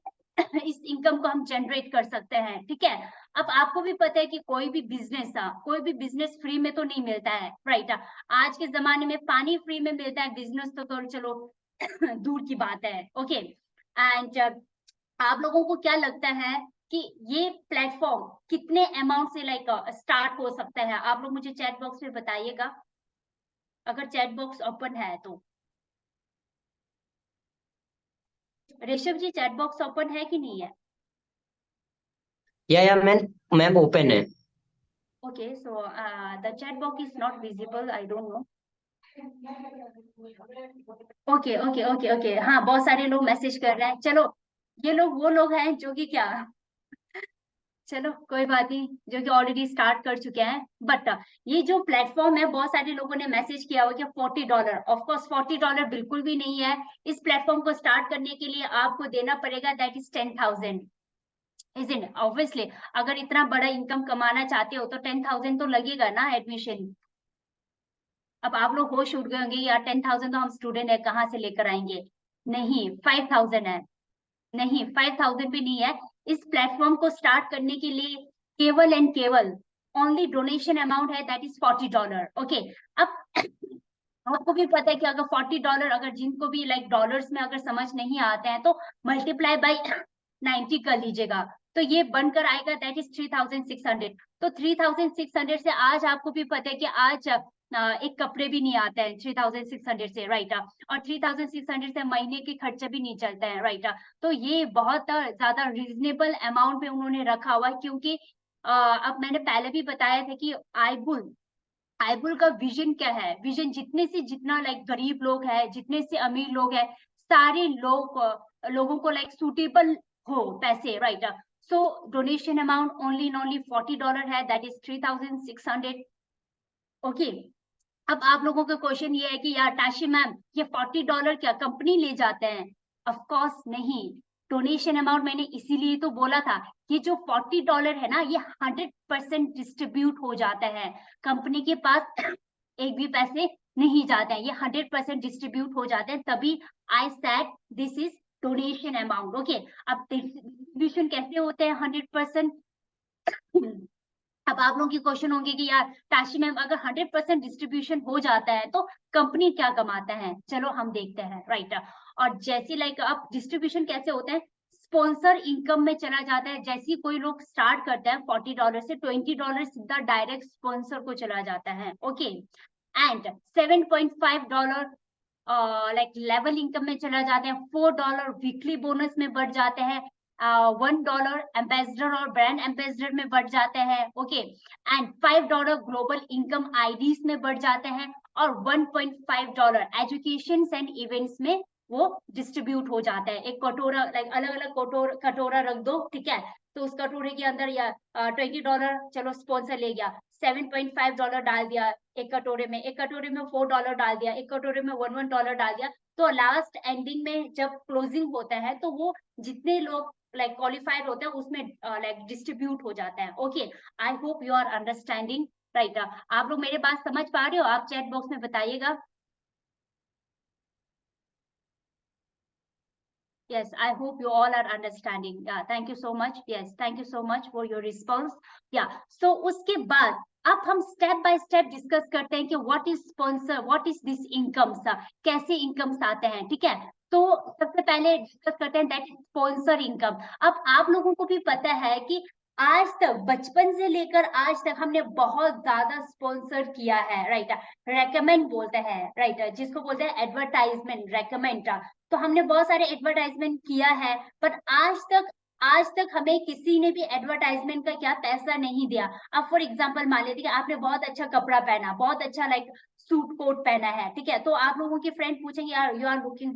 इस इनकम को हम जनरेट कर सकते हैं, ठीक है। अब आपको भी पता है कि कोई भी बिजनेस फ्री में तो नहीं मिलता है, राइट। आज के जमाने में पानी फ्री में मिलता है, बिजनेस तो चलो दूर की बात है। ओके, एंड आप लोगों को क्या लगता है कि ये प्लेटफॉर्म कितने अमाउंट से लाइक स्टार्ट हो सकता है? आप लोग मुझे चैट बॉक्स में बताइएगा अगर चैट बॉक्स ओपन है तो। ऋषभ जी, चैट बॉक्स ओपन है कि नहीं है? या मैम, मैम ओपन है। Okay, so the chat box is not visible. I don't know. Okay okay okay okay, हाँ बहुत सारे लोग मैसेज कर रहे हैं। चलो, ये लोग वो लोग हैं जो कि क्या, चलो कोई बात नहीं, जो कि ऑलरेडी स्टार्ट कर चुके हैं। बट ये जो प्लेटफॉर्म है, बहुत सारे लोगों ने मैसेज किया हुआ कि $40, ऑफ कोर्स $40 बिल्कुल भी नहीं है। इस प्लेटफॉर्म को स्टार्ट करने के लिए आपको देना पड़ेगा that is 10,000, isn't it? Obviously अगर इतना बड़ा इनकम कमाना चाहते हो तो 10,000 तो लगेगा ना एडमिशन। अब आप लोग होश उड़ गए होंगे यार, 10,000 तो हम स्टूडेंट है कहाँ से लेकर आएंगे। नहीं, 5,000 है। नहीं, 5,000 भी नहीं है। इस प्लेटफॉर्म को स्टार्ट करने के लिए केवल एंड केवल ओनली डोनेशन अमाउंट है दैट इज $40। ओके, अब आपको भी पता है कि अगर $40, अगर जिनको भी लाइक डॉलर्स में अगर समझ नहीं आते हैं तो मल्टीप्लाई बाई 90 कर लीजिएगा, तो ये बनकर आएगा दैट इज 3,600। तो 3,600 से आज आपको भी पता है कि आज एक कपड़े भी नहीं आते हैं 3,600 से, राइट। और 3,600 से महीने के खर्चे भी नहीं चलते हैं, राइट। तो ये बहुत ज्यादा रीजनेबल अमाउंट में उन्होंने रखा हुआ है, क्योंकि अब मैंने पहले भी बताया था कि आईबुल का विजन क्या है। विजन जितने से जितना लाइक गरीब लोग है, जितने से अमीर लोग है, सारे लोगों को लाइक सूटेबल हो पैसे, राइट। सो डोनेशन अमाउंट ओनली $40 है दैट इज 3,600। ओके, अब आप लोगों का क्वेश्चन ये है कि यार टाशी मैम, ये $40 क्या कंपनी ले जाते हैं? ऑफ कोर्स नहीं। डोनेशन अमाउंट मैंने इसीलिए तो बोला था, ये जो $40 है ना, ये 100% डिस्ट्रीब्यूट हो जाता है, कंपनी के पास एक भी पैसे नहीं जाते हैं, ये 100% डिस्ट्रीब्यूट हो जाते हैं। तभी I said this is donation amount. Okay, अब डिस्ट्रीब्यूशन कैसे होते हैं 100%? अब आप लोगों की क्वेश्चन होंगे कि यार टाशी मैम, अगर 100% डिस्ट्रीब्यूशन हो जाता है तो कंपनी क्या कमाता है? चलो हम देखते हैं, राइट। और जैसे लाइक अब डिस्ट्रीब्यूशन कैसे होता है, स्पॉन्सर इनकम में चला जाता है। जैसे कोई लोग स्टार्ट करता है $40 से, $20 सीधा डायरेक्ट स्पॉन्सर को चला जाता है। Okay, and $7.5 like level income में चला जाते हैं, $4 वीकली बोनस में बढ़ जाते हैं, $1 एम्बेसडर और ब्रांड एम्बेसडर में बढ़ जाते हैं। Okay, and $5 global income IDs में बढ़ जाते हैं, और $1.5 एजुकेशन एंड इवेंट्स में वो डिस्ट्रीब्यूट हो जाता है। एक कटोरा लाइक अलग अलग कटोरा रख दो, ठीक है, तो उस कटोरे के अंदर या $20 चलो स्पॉन्सर ले गया, $7.5 डाल दिया एक कटोरे में, एक कटोरे में $4 डाल दिया, एक कटोरे में $1 डाल दिया। तो लास्ट एंडिंग में जब क्लोजिंग होता है तो वो जितने लोग लाइक क्वालिफाइड होते हैं उसमें लाइक डिस्ट्रीब्यूट हो जाता है। Okay, I hope you are understanding, right. आप लोग मेरे बात समझ पा रहे हो? आप चैट बॉक्स में बताइएगा। Yes, I hope you all are understanding. Yeah, thank you so much. Yes, thank you so much for your response. Yeah, so उसके बाद अब हम स्टेप बाय स्टेप डिस्कस करते हैं कि what is sponsor, what is this incomes, कैसे incomes आते हैं, ठीक है। तो सबसे पहले डिस्कस करते हैं दैट इज स्पॉन्सर इनकम। अब आप लोगों को भी पता है कि आज तक, बचपन से लेकर आज तक हमने बहुत ज्यादा स्पॉन्सर किया है, राइट। रेकमेंड बोलते हैं, राइट, जिसको बोलते हैं एडवर्टाइजमेंट, रेकमेंड। तो हमने बहुत सारे एडवर्टाइजमेंट किया है, पर आज तक हमें किसी ने भी एडवर्टाइजमेंट का क्या पैसा नहीं दिया। अब फॉर एग्जांपल मान लीजिए कि आपने बहुत अच्छा कपड़ा पहना, बहुत अच्छा लाइक सूट कोट पहना है, ठीक है, तो आप लोगों के फ्रेंड पूछेंगे यार you are looking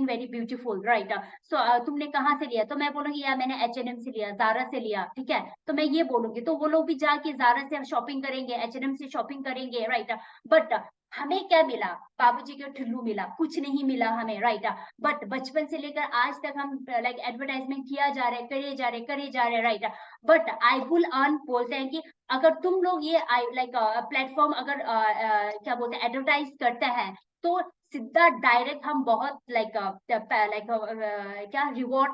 very beautiful, right. So तुमने कहाँ से लिया, तो मैं बोलूंगी यार मैंने H&M से लिया, जारा से लिया, ठीक है, तो मैं ये बोलूंगी, तो वो लोग भी जाके जारा से शॉपिंग करेंगे, H&M से शॉपिंग करेंगे, राइट। बट हमें क्या मिला, बाबूजी का ठुल्लू मिला, कुछ नहीं मिला हमें, राइट। बट बचपन से लेकर आज तक हम लाइक एडवर्टाइजमेंट किया जा रहे, करे जा रहे, right. But I will earn बोलते हैं कि अगर तुम लोग ये लाइक प्लेटफॉर्म अगर क्या बोलते हैं एडवर्टाइज करते हैं, तो सीधा डायरेक्ट हम बहुत लाइक क्या रिवॉर्ड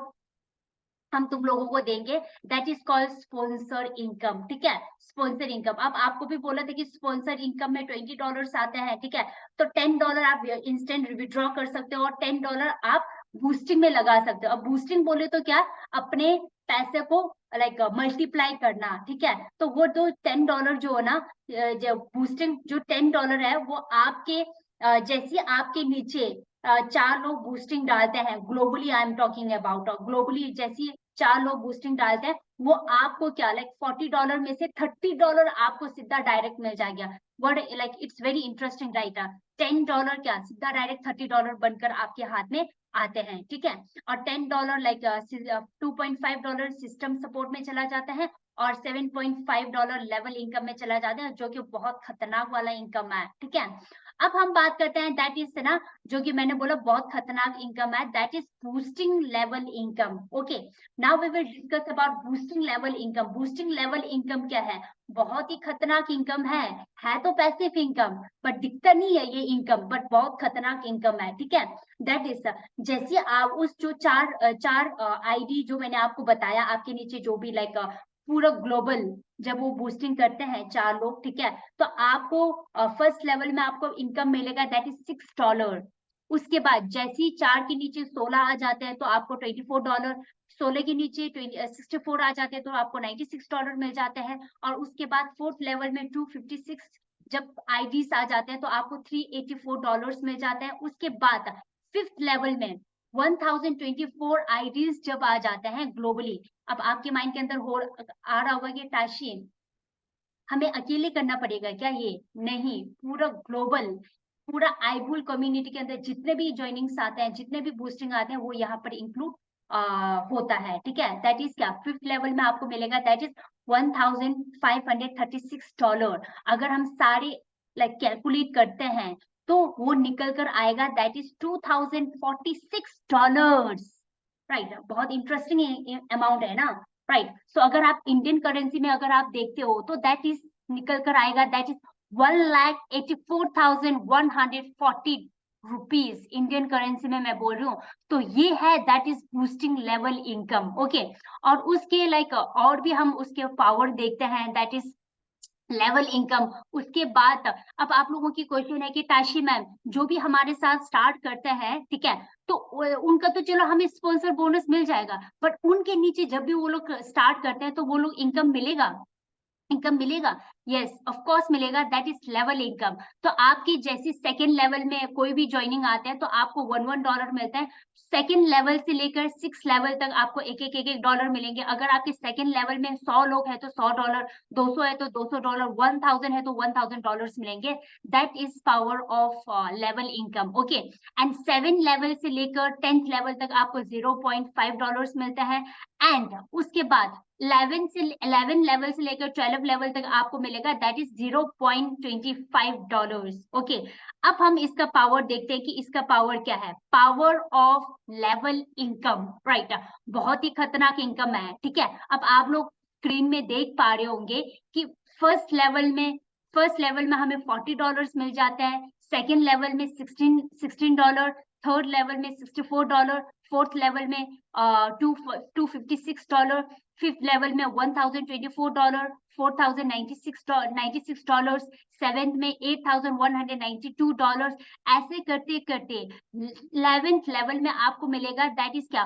हम तुम लोगों को देंगे, that is called sponsor income, ठीक है। स्पॉन्सर इनकम, अब आपको भी बोला था कि स्पॉन्सर इनकम में $20 आते हैं, ठीक है, तो $10 आप इंस्टेंट विड्रॉ कर सकते हो और $10 आप बूस्टिंग में लगा सकते हो। अब बूस्टिंग बोले तो क्या, अपने पैसे को लाइक मल्टीप्लाई करना, ठीक है। तो वो जो $10 जो है ना, जो बूस्टिंग जो $10 है, वो आपके जैसे आपके नीचे 4 लोग बूस्टिंग डालते हैं, globally I am talking about, globally जैसी 4 लोग बूस्टिंग डालते हैं, वो आपको क्या लाइक $40 में से $30 आपको सीधा डायरेक्ट मिल जाएगा। Word like it's very interesting, right. $10 क्या सीधा डायरेक्ट $30 बनकर आपके हाथ में आते हैं, ठीक है। और $10 लाइक $2.5 सिस्टम सपोर्ट में चला जाता है और $7.5 लेवल इनकम में चला जाता है, जो कि बहुत खतरनाक वाला इनकम है, ठीक है। अब हम बात करते हैं दैट इज ना, जो कि मैंने बोला बहुत खतरनाक इनकम है, that is boosting level income. Okay, now we will discuss about boosting level income. Boosting level income क्या है, बहुत ही खतरनाक इनकम है तो पैसिव इनकम, बट दिखता नहीं है ये इनकम, बट बहुत खतरनाक इनकम है, ठीक है। दैट इज जैसे आप उस जो चार आईडी जो मैंने आपको बताया, आपके नीचे जो भी लाइक पूरा ग्लोबल जब वो बूस्टिंग करते हैं 4 लोग, ठीक है, तो आपको फर्स्ट लेवल में आपको इनकम मिलेगा दैट इज $6। उसके बाद जैसे ही 4 के नीचे 16 आ जाते हैं तो आपको $24, 16 के नीचे 64 आ जाते हैं तो आपको $96 मिल जाते हैं। और उसके बाद फोर्थ लेवल में 256 जब आईडीज आ जाते हैं तो आपको $384 मिल जाते हैं। उसके बाद फिफ्थ लेवल में 1024 आईडीज जब आ जाते हैं ग्लोबली, अब आपके माइंड के अंदर आ रहा होगा कि ताशी हमें अकेले करना पड़ेगा क्या, ये नहीं, पूरा ग्लोबल, पूरा आईबुल कम्युनिटी के अंदर जितने भी ज्वाइनिंग्स आते हैं, जितने भी बूस्टिंग आते हैं, वो यहाँ पर इंक्लूड होता है, ठीक है। दैट इज क्या, फिफ्थ लेवल में आपको मिलेगा दैट इज $1536। अगर हम सारे लाइक कैलकुलेट करते हैं तो वो निकल कर आएगा दैट इज $2046, राइट। बहुत इंटरेस्टिंग अमाउंट है ना, राइट। सो अगर आप इंडियन करेंसी में अगर आप देखते हो तो दैट इज निकल कर आएगा that is 1,84,140 rupees Indian currency में मैं बोल रही हूँ। तो ये है that is boosting level income, okay. और उसके लाइक और भी हम उसके पावर देखते हैं दैट इज लेवल इनकम। उसके बाद अब आप लोगों की क्वेश्चन है कि ताशी मैम जो भी हमारे साथ स्टार्ट करते हैं, ठीक है, तो उनका तो चलो हमें स्पॉन्सर बोनस मिल जाएगा, बट उनके नीचे जब भी वो लोग स्टार्ट करते हैं तो वो लोग इनकम मिलेगा, यस ऑफ कोर्स मिलेगा, दैट इज लेवल इनकम। तो आपकी जैसी सेकेंड लेवल में कोई भी ज्वाइनिंग आते हैं तो आपको $1 मिलता है। सेकेंड लेवल से लेकर 6 लेवल तक आपको एक डॉलर मिलेंगे। अगर आपके सेकेंड लेवल में 100 लोग हैं तो $100, 200 है तो $200, 1000 है तो $1000 मिलेंगे। That is power of level income, okay. And 7 level से लेकर 10th लेवल तक आपको $0.5 मिलता है। एंड उसके बाद 11 लेवल से लेकर 12 लेवल तक आपको मिलेगा दैट इज $0.25, ओके। अब हम इसका पावर देखते हैं कि इसका पावर क्या है, power of level income, right. बहुत ही खतरनाक इनकम है, ठीक है। अब आप लोग स्क्रीन में देख पा रहे होंगे कि फर्स्ट लेवल में हमें $40 मिल जाते हैं, सेकेंड लेवल में $16, थर्ड लेवल में $64, फोर्थ लेवल में $256, फिफ्थ लेवल में $1024, $4096, सेवेंथ में $8192, ऐसे करते करते 11th लेवल में आपको मिलेगा दैट इज क्या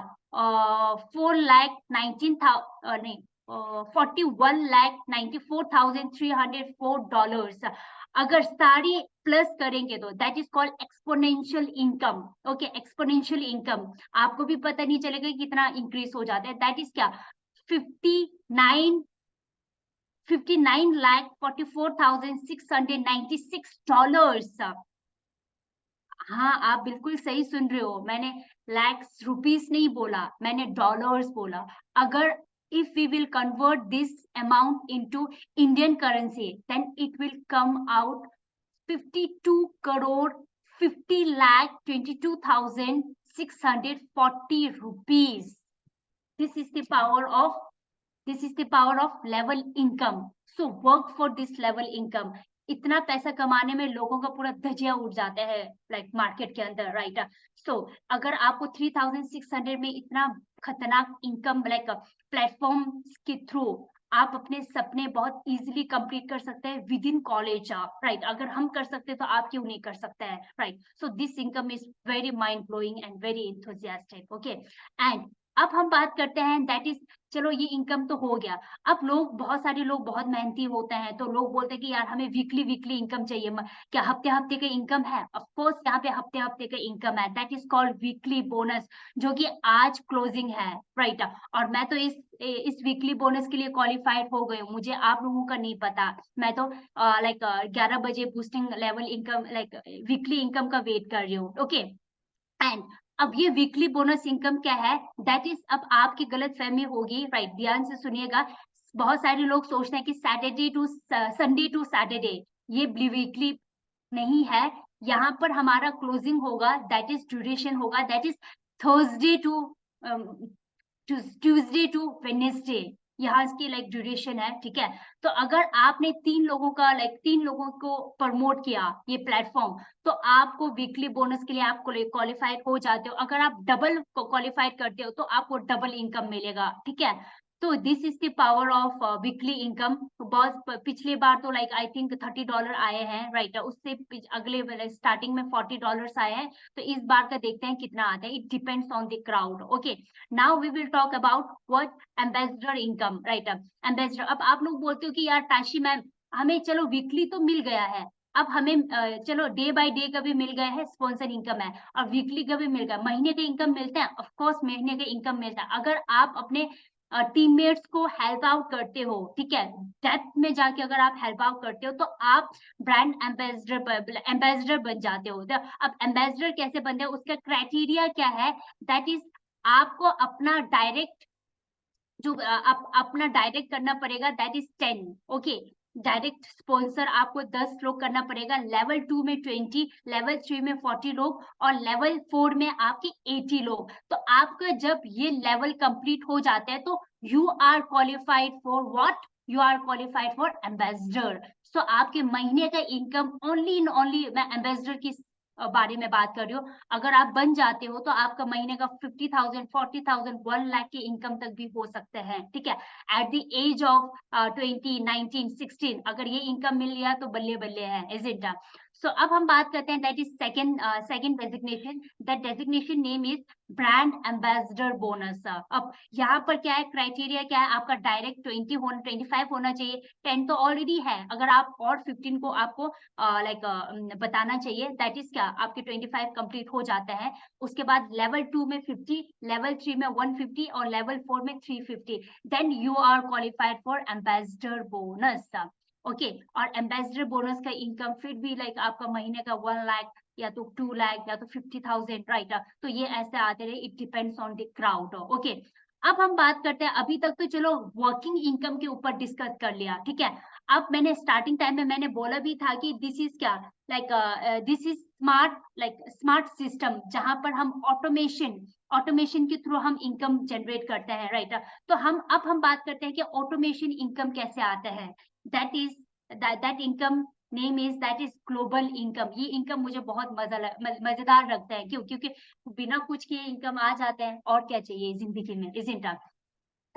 41,94,304 अगर सारी प्लस करेंगे तो that is called exponential income. Okay, exponential income आपको भी पता नहीं चलेगा कितना इंक्रीज हो जाता है। दैट इज क्या 59,44,696 हाँ, आप बिल्कुल सही सुन रहे हो, मैंने लैक्स रुपीस नहीं बोला, मैंने डॉलर्स बोला। अगर if we will convert this amount into Indian currency, then it will come out 52 crore 50,22,640 rupees. This is the power of level income. So work for this level income. इतना पैसा कमाने में लोगों का पूरा धजिया उड़ जाता है लाइक मार्केट के अंदर, राइट। सो अगर आपको 3,600 में इतना खतरनाक इनकम लाइक प्लेटफॉर्म के थ्रू आप अपने सपने बहुत इजीली कंप्लीट कर सकते हैं विद इन कॉलेज, राइट। अगर हम कर सकते हैं तो आप क्यों नहीं कर सकते हैं, राइट। So this income is very mind blowing and very enthusiastic. Okay, and अब हम बात करते हैं दैट इज, चलो ये इनकम तो हो गया। अब लोग, बहुत सारे लोग बहुत मेहनती होते हैं, तो लोग बोलते हैं कि यार हमें वीकली इनकम चाहिए, क्या हफ्ते हफ्ते का इनकम है? ऑफ कोर्स यहाँ पे हफ्ते हफ्ते का इनकम है, that is called weekly bonus, जो कि आज क्लोजिंग है, राइट। और मैं तो इस वीकली बोनस के लिए क्वालिफाइड हो गई हूँ, मुझे आप लोगों का नहीं पता। मैं तो लाइक 11 बजे boosting level income like weekly income का वेट कर रही हूँ। ओके, एंड अब ये वीकली बोनस इनकम क्या है, दैट इज, अब आपकी गलत फहमी होगी, राइट, ध्यान से सुनिएगा। बहुत सारे लोग सोचते हैं कि Saturday to Sunday to Saturday ये वीकली नहीं है, यहाँ पर हमारा क्लोजिंग होगा, दैट इज ड्यूरेशन होगा, that is Thursday to Tuesday to Wednesday, यहाँ की लाइक ड्यूरेशन है, ठीक है। तो अगर आपने 3 लोगों को प्रमोट किया ये प्लेटफॉर्म, तो आपको वीकली बोनस के लिए आप क्वालिफाइड हो जाते हो। अगर आप डबल क्वालिफाइड करते हो तो आपको डबल इनकम मिलेगा, ठीक है। तो this is the power of weekly income. बहुत पिछली बार तो लाइक आई थिंक $30 आए हैं, राइट। उससे अगले स्टार्टिंग में $40 आए हैं, तो इस बार का देखते हैं कितना आता है। It depends on the crowd. Okay, now we will talk about what ambassador income, right. Ambassador, अब आप लोग बोलते हो कि यार ताशी मैम हमें चलो वीकली तो मिल गया है, अब हमें चलो डे बाय डे का भी मिल गया है, स्पॉन्सर इनकम है, और वीकली का भी मिल गया, महीने का इनकम मिलता है, ऑफ कोर्स महीने का इनकम मिलता है। अगर आप अपने टीममेट्स को हेल्प आउट करते हो, ठीक है, डेप्थ में जाके अगर आप हेल्प आउट करते हो, तो आप ब्रांड एम्बेसडर बन जाते हो। तो अब एम्बेसडर कैसे बनते हो, उसका क्राइटेरिया क्या है, दैट इज आपको अपना डायरेक्ट अपना डायरेक्ट करना पड़ेगा, that is 10। Okay, direct sponsor आपको 10 लोग करना पड़ेगा, लेवल 2 में 20, लेवल 3 में 40 लोग, और लेवल 4 में आपके 80 लोग। तो आपका जब ये लेवल कंप्लीट हो जाता है तो you are qualified for what, you are qualified for ambassador. So आपके महीने का इनकम ओनली मैं एम्बेसडर की बारे में बात कर रही हूँ, अगर आप बन जाते हो तो आपका महीने का 50,000, 40,000, 1 लाख के इनकम तक भी हो सकते हैं, ठीक है। एट द एज ऑफ 20, 19, 16 अगर ये इनकम मिल गया तो बल्ले बल्ले है, इज इट। सो अब हम बात करते हैं that is second designation, that designation name is brand ambassador bonus. अब यहाँ पर क्या है, क्राइटेरिया क्या है, आपका डायरेक्ट 25 होना चाहिए, 10 तो ऑलरेडी है, अगर आप और 15 को आपको बताना चाहिए, दैट इज क्या आपके 25 कंप्लीट हो जाता है। उसके बाद लेवल 2 में 50, लेवल 3 में 150 और लेवल 4 में 350, then you are qualified for ambassador bonus. Okay, और एम्बेसडर बोनस का इनकम फिर भी लाइक आपका महीने का 1 लाख या तो 2 लाख या तो 50,000, राइट। तो ये ऐसे आते रहे, it depends on the crowd. Okay, अब हम बात करते हैं, अभी तक तो चलो वर्किंग इनकम के ऊपर डिस्कस कर लिया, ठीक है। अब मैंने स्टार्टिंग टाइम में मैंने बोला भी था कि दिस इज क्या दिस इज स्मार्ट सिस्टम, जहां पर हम ऑटोमेशन के थ्रू हम इनकम जनरेट करते हैं, राइट। तो हम बात करते हैं कि ऑटोमेशन इनकम कैसे आता है, that is that income name is that is global income. ये इनकम मुझे बहुत मजेदार लगता है, क्यों? क्योंकि बिना कुछ किए इनकम आ जाते हैं, और क्या चाहिए जिंदगी में, इजंट इट?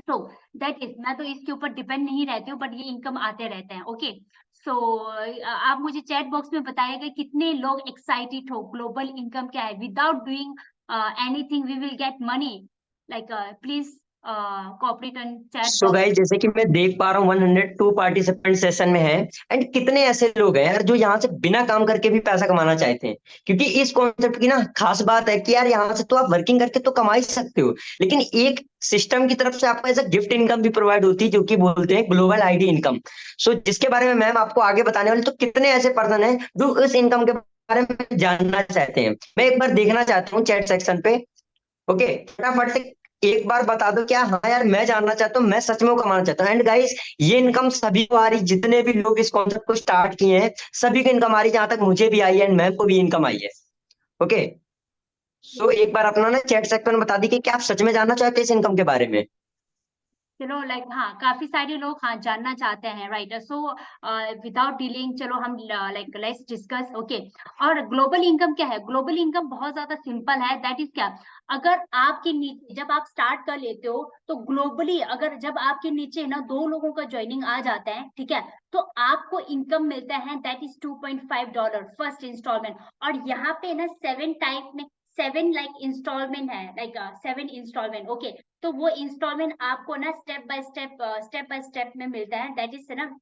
तो दैट इज, मैं तो इसके ऊपर डिपेंड नहीं रहती हूँ, बट ये इनकम आते रहते हैं। ओके, सो आप मुझे चैट बॉक्स में बताइएगा कितने लोग एक्साइटेड हो, ग्लोबल इनकम क्या है, without doing anything we will get money, like please cooperate on chat so box. Guys, जैसे कि मैं देख पा रहा हूँ 102 पार्टिसिपेंट सेशन में है। एंड कितने ऐसे लोग हैं यार जो यहाँ से बिना काम करके भी पैसा कमाना चाहते हैं, क्योंकि इस कॉन्सेप्ट की ना खास बात है कि यार यहाँ से तो आप वर्किंग करके तो कमा ही सकते हो, लेकिन एक सिस्टम की तरफ से आपको एज अ गिफ्ट इनकम भी प्रोवाइड होती है, जो कि बोलते हैं ग्लोबल आईडी इनकम। सो जिसके बारे में मैम आपको आगे बताने वाले, तो कितने ऐसे पर्सन हैं जो इस इनकम के बारे में जानना चाहते हैं। मैं एक बार देखना चाहता हूँ चैट सेक्शन पे। ओके, फटाफट से एक बार बता दो क्या, हाँ यार मैं जानना चाहता हूँ, मैं सच में वो कमाना चाहता हूँ। एंड गाइस, ये इनकम सभी को आ रही, जितने भी लोग इस कॉन्सेप्ट को स्टार्ट किए हैं सभी को इनकम आ रही, जहां तक मुझे भी आई है एंड मैम को भी इनकम आई है। ओके, सो एक बार अपना ना चैट सेक्शन में बता दी कि क्या आप सच में जानना चाहते हैं इस इनकम के बारे में। चलो, लाइक हाँ, काफी सारे लोग हाँ जानना चाहते हैं, राइट? सो विदाउट डीलिंग, चलो हम लाइक लेट्स डिस्कस। ओके, और ग्लोबल इनकम क्या है? ग्लोबल इनकम बहुत ज्यादा सिंपल है। दैट इज क्या, अगर आपके नीचे जब आप स्टार्ट कर लेते हो, तो ग्लोबली अगर जब आपके नीचे ना 2 लोगों का ज्वाइनिंग आ जाता है, ठीक है, तो आपको इनकम मिलता है दैट इज $2.5 फर्स्ट इंस्टॉलमेंट। और यहाँ पे ना 7 टाइप में 7 लाइक इंस्टॉलमेंट है, लाइक 7 इंस्टॉलमेंट। ओके, तो वो इंस्टॉलमेंट आपको ना स्टेप बाय स्टेप में मिलता है। दैट इज ना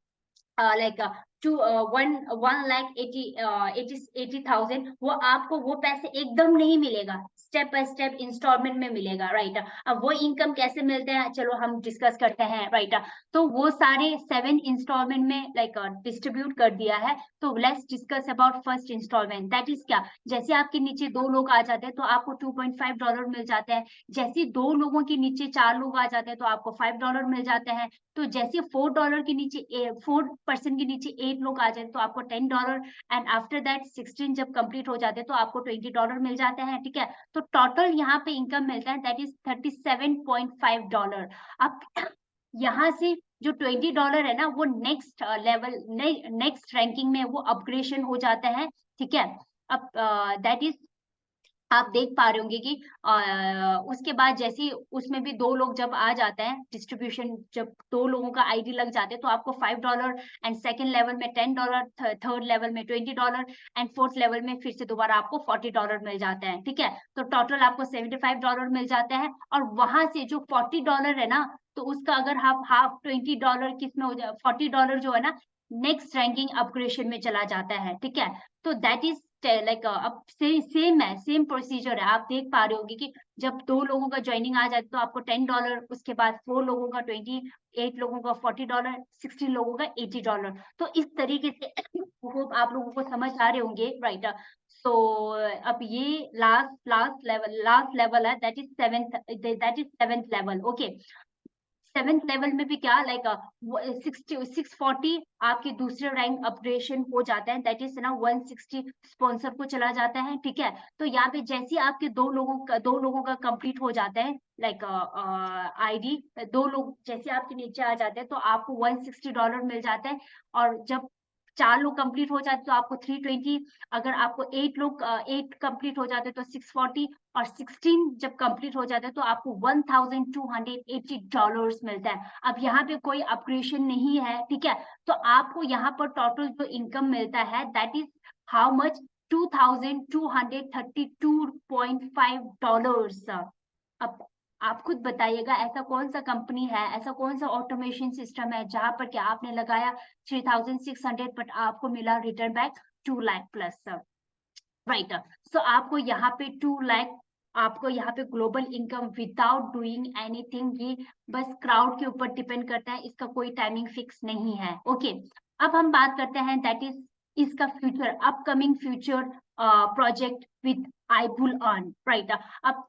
लाइक टू 1,80,000, वो आपको वो पैसे एकदम नहीं मिलेगा, स्टेप बाय स्टेप इंस्टॉलमेंट में मिलेगा, राइट? अब वो इनकम कैसे मिलते हैं, चलो हम डिस्कस करते हैं, राइट? तो वो सारे 7 इंस्टॉलमेंट में लाइक डिस्ट्रीब्यूट कर दिया है। तो let's discuss about first installment. That is क्या, जैसे आपके नीचे 2 लोग आ जाते हैं तो आपको $2.5 मिल जाते हैं। जैसे 2 लोगों के नीचे 4 लोग आ जाते हैं तो आपको $5 मिल जाते हैं। तो जैसे $4 के नीचे 4% के नीचे 8 लोग आ जाते तो आपको $10। एंड आफ्टर दैट 16 जब कंप्लीट हो जाते तो आपको $20 मिल जाते हैं, ठीक है? तो टोटल यहाँ पे इनकम मिलता है दैट इज $37.5। अब यहाँ से जो $20 है ना, वो नेक्स्ट लेवल, नेक्स्ट रैंकिंग में वो अपग्रेडेशन हो जाता है, ठीक है? अब दैट इज, आप देख पा रहे होंगे कि उसके बाद जैसे उसमें भी 2 लोग जब आ जाते हैं, डिस्ट्रीब्यूशन जब 2 लोगों का आईडी लग जाते हैं तो आपको $5 एंड सेकंड लेवल में $10, थर्ड लेवल में $20 एंड फोर्थ लेवल में फिर से दोबारा आपको $40 मिल जाते हैं, ठीक है? तो टोटल आपको $75 मिल जाते हैं। और वहां से जो $40 है ना, तो उसका अगर हाफ हाफ $20 किसमें हो जाए, $40 जो है ना, नेक्स्ट रैंकिंग अपग्रेडेशन में चला जाता है, ठीक है? तो दैट इज लाइक अब सेम है, सेम प्रोसीजर है। आप देख पा रहे होंगे कि जब 2 लोगों का ज्वाइनिंग आ जाए तो आपको $10, उसके बाद 4 लोगों का 20, 8 लोगों का $40, 16 लोगों का $80। तो इस तरीके से होप आप लोगों को समझ आ रहे होंगे, राइट? सो अब ये लास्ट लेवल है, that is seventh level. Okay, 7th level में भी क्या, लाइक 640 आपके दूसरे रैंक अपग्रेडेशन हो जाता है, दैट इज ना 160 स्पॉन्सर को चला जाता है, ठीक है? तो यहाँ पे जैसे आपके 2 लोगों का कंप्लीट हो जाता है, लाइक आईडी 2 लोग जैसे आपके नीचे आ जाते हैं तो आपको $160 मिल जाता है। और जब 4 लोग कंप्लीट हो जाते तो आपको 320, अगर आपको 8 कंप्लीट हो जाते तो 640, और 16 जब कंप्लीट हो जाता है तो आपको $1,280 मिलता है। अब यहाँ पे कोई अपग्रेडेशन नहीं है, ठीक है? तो आपको यहाँ पर टोटल जो इनकम मिलता है दैट इज हाउ मच, $2,232.5। अब आप खुद बताइएगा, ऐसा कौन सा कंपनी है, ऐसा कौन सा ऑटोमेशन सिस्टम है जहां पर क्या आपने लगाया 3,600 बट आपको मिला return back 2 lakh plus, right? So आपको यहाँ पे 2 लाख, आपको यहाँ पे global income without doing anything, ये बस क्राउड के ऊपर डिपेंड करता है, इसका कोई टाइमिंग फिक्स नहीं है। ओके, अब हम बात करते हैं दैट इज इसका future, upcoming future project with आईबुल अर्न, राइट? अब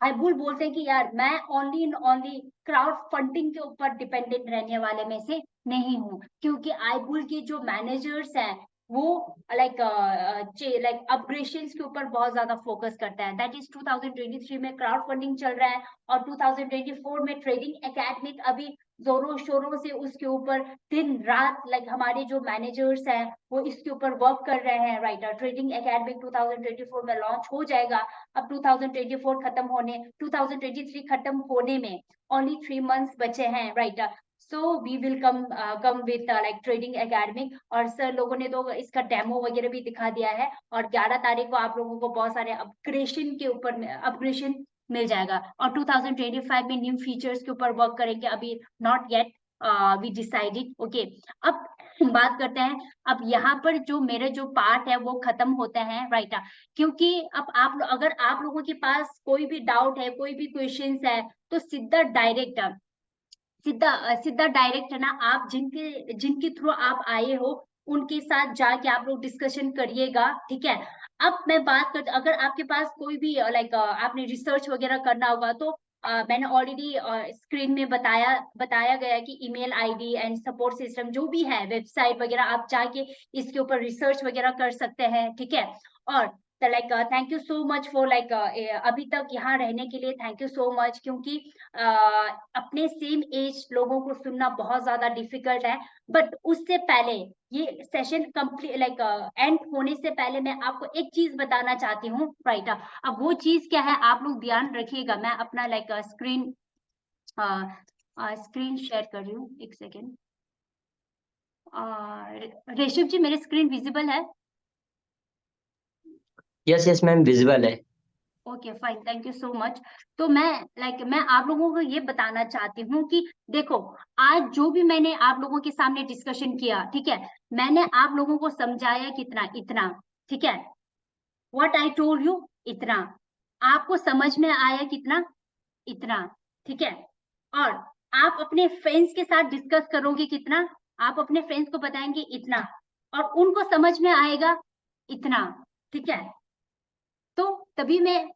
आईबुल बोलते हैं कि यार मैं only and only crowd funding के ऊपर डिपेंडेंट रहने वाले में से नहीं हूँ, क्योंकि आईबुल के जो मैनेजर्स हैं वो लाइक अपग्रेडेशन के ऊपर बहुत ज्यादा फोकस करता है। दैट इज 2023 में क्राउड फंडिंग चल रहा है और 2024 में ट्रेडिंग एकेडमिक अभी जोरों शोरों से उसके ऊपर दिन रात लाइक हमारे जो मैनेजर्स हैं वो इसके ऊपर वर्क कर रहे हैं, राइट। ट्रेडिंग एकेडमी 2024 में लॉन्च हो जाएगा। अब 2024 खत्म होने 2023 खत्म होने में ओनली 3 मंथ्स बचे हैं, राइट। So we will come with like trading academy, और सर लोगों ने तो इसका डेमो वगैरह भी दिखा दिया है, और 11 तारीख को आप लोगों को बहुत सारे अपग्रेडेशन के ऊपर अपग्रेडेशन मिल जाएगा, और 2025 में न्यू फीचर्स के ऊपर वर्क करेंगे, अभी not yet we decided, okay. अब बात करते हैं, अब यहाँ पर जो मेरे जो पार्ट है वो खत्म होते हैं, राइट। क्योंकि अब आप अगर आप लोगों के पास कोई भी डाउट है, कोई भी क्वेश्चंस है, तो सीधा डायरेक्ट है ना, आप जिनके थ्रू आप आए हो उनके साथ जाके आप लोग डिस्कशन करिएगा, ठीक है। अब मैं बात कर, अगर आपके पास कोई भी लाइक आपने रिसर्च वगैरह करना होगा तो मैंने ऑलरेडी स्क्रीन में बताया गया है कि email ID and support system जो भी है, वेबसाइट वगैरह आप जाके इसके ऊपर रिसर्च वगैरह कर सकते हैं, ठीक है। और like thank you so much for like अभी तक यहाँ रहने के लिए थैंक यू सो मच, क्योंकि अपने सेम एज लोगों को सुनना बहुत ज्यादा डिफिकल्ट है। बट उससे पहले ये सेशन कंप्लीट लाइक एंड होने से पहले मैं आपको एक चीज बताना चाहती हूँ, राइट। अब वो चीज क्या है आप लोग ध्यान रखिएगा। मैं अपना लाइक स्क्रीन शेयर कर रही हूँ, एक सेकेंड। रेशव जी मेरी स्क्रीन विजिबल है? यस यस मैम, विजिबल है। Okay fine, thank you so much. तो मैं आप लोगों को ये बताना चाहती हूँ कि देखो, आज जो भी मैंने आप लोगों के सामने डिस्कशन किया, ठीक है, मैंने आप लोगों को समझाया कितना, इतना, ठीक है। व्हाट आई टोल्ड यू, इतना। आपको समझ में आया कितना, इतना, ठीक है। और आप अपने फ्रेंड्स के साथ डिस्कस करोगे कितना, आप अपने फ्रेंड्स को बताएंगे इतना, और उनको समझ में आएगा इतना, ठीक है। तो तभी मैं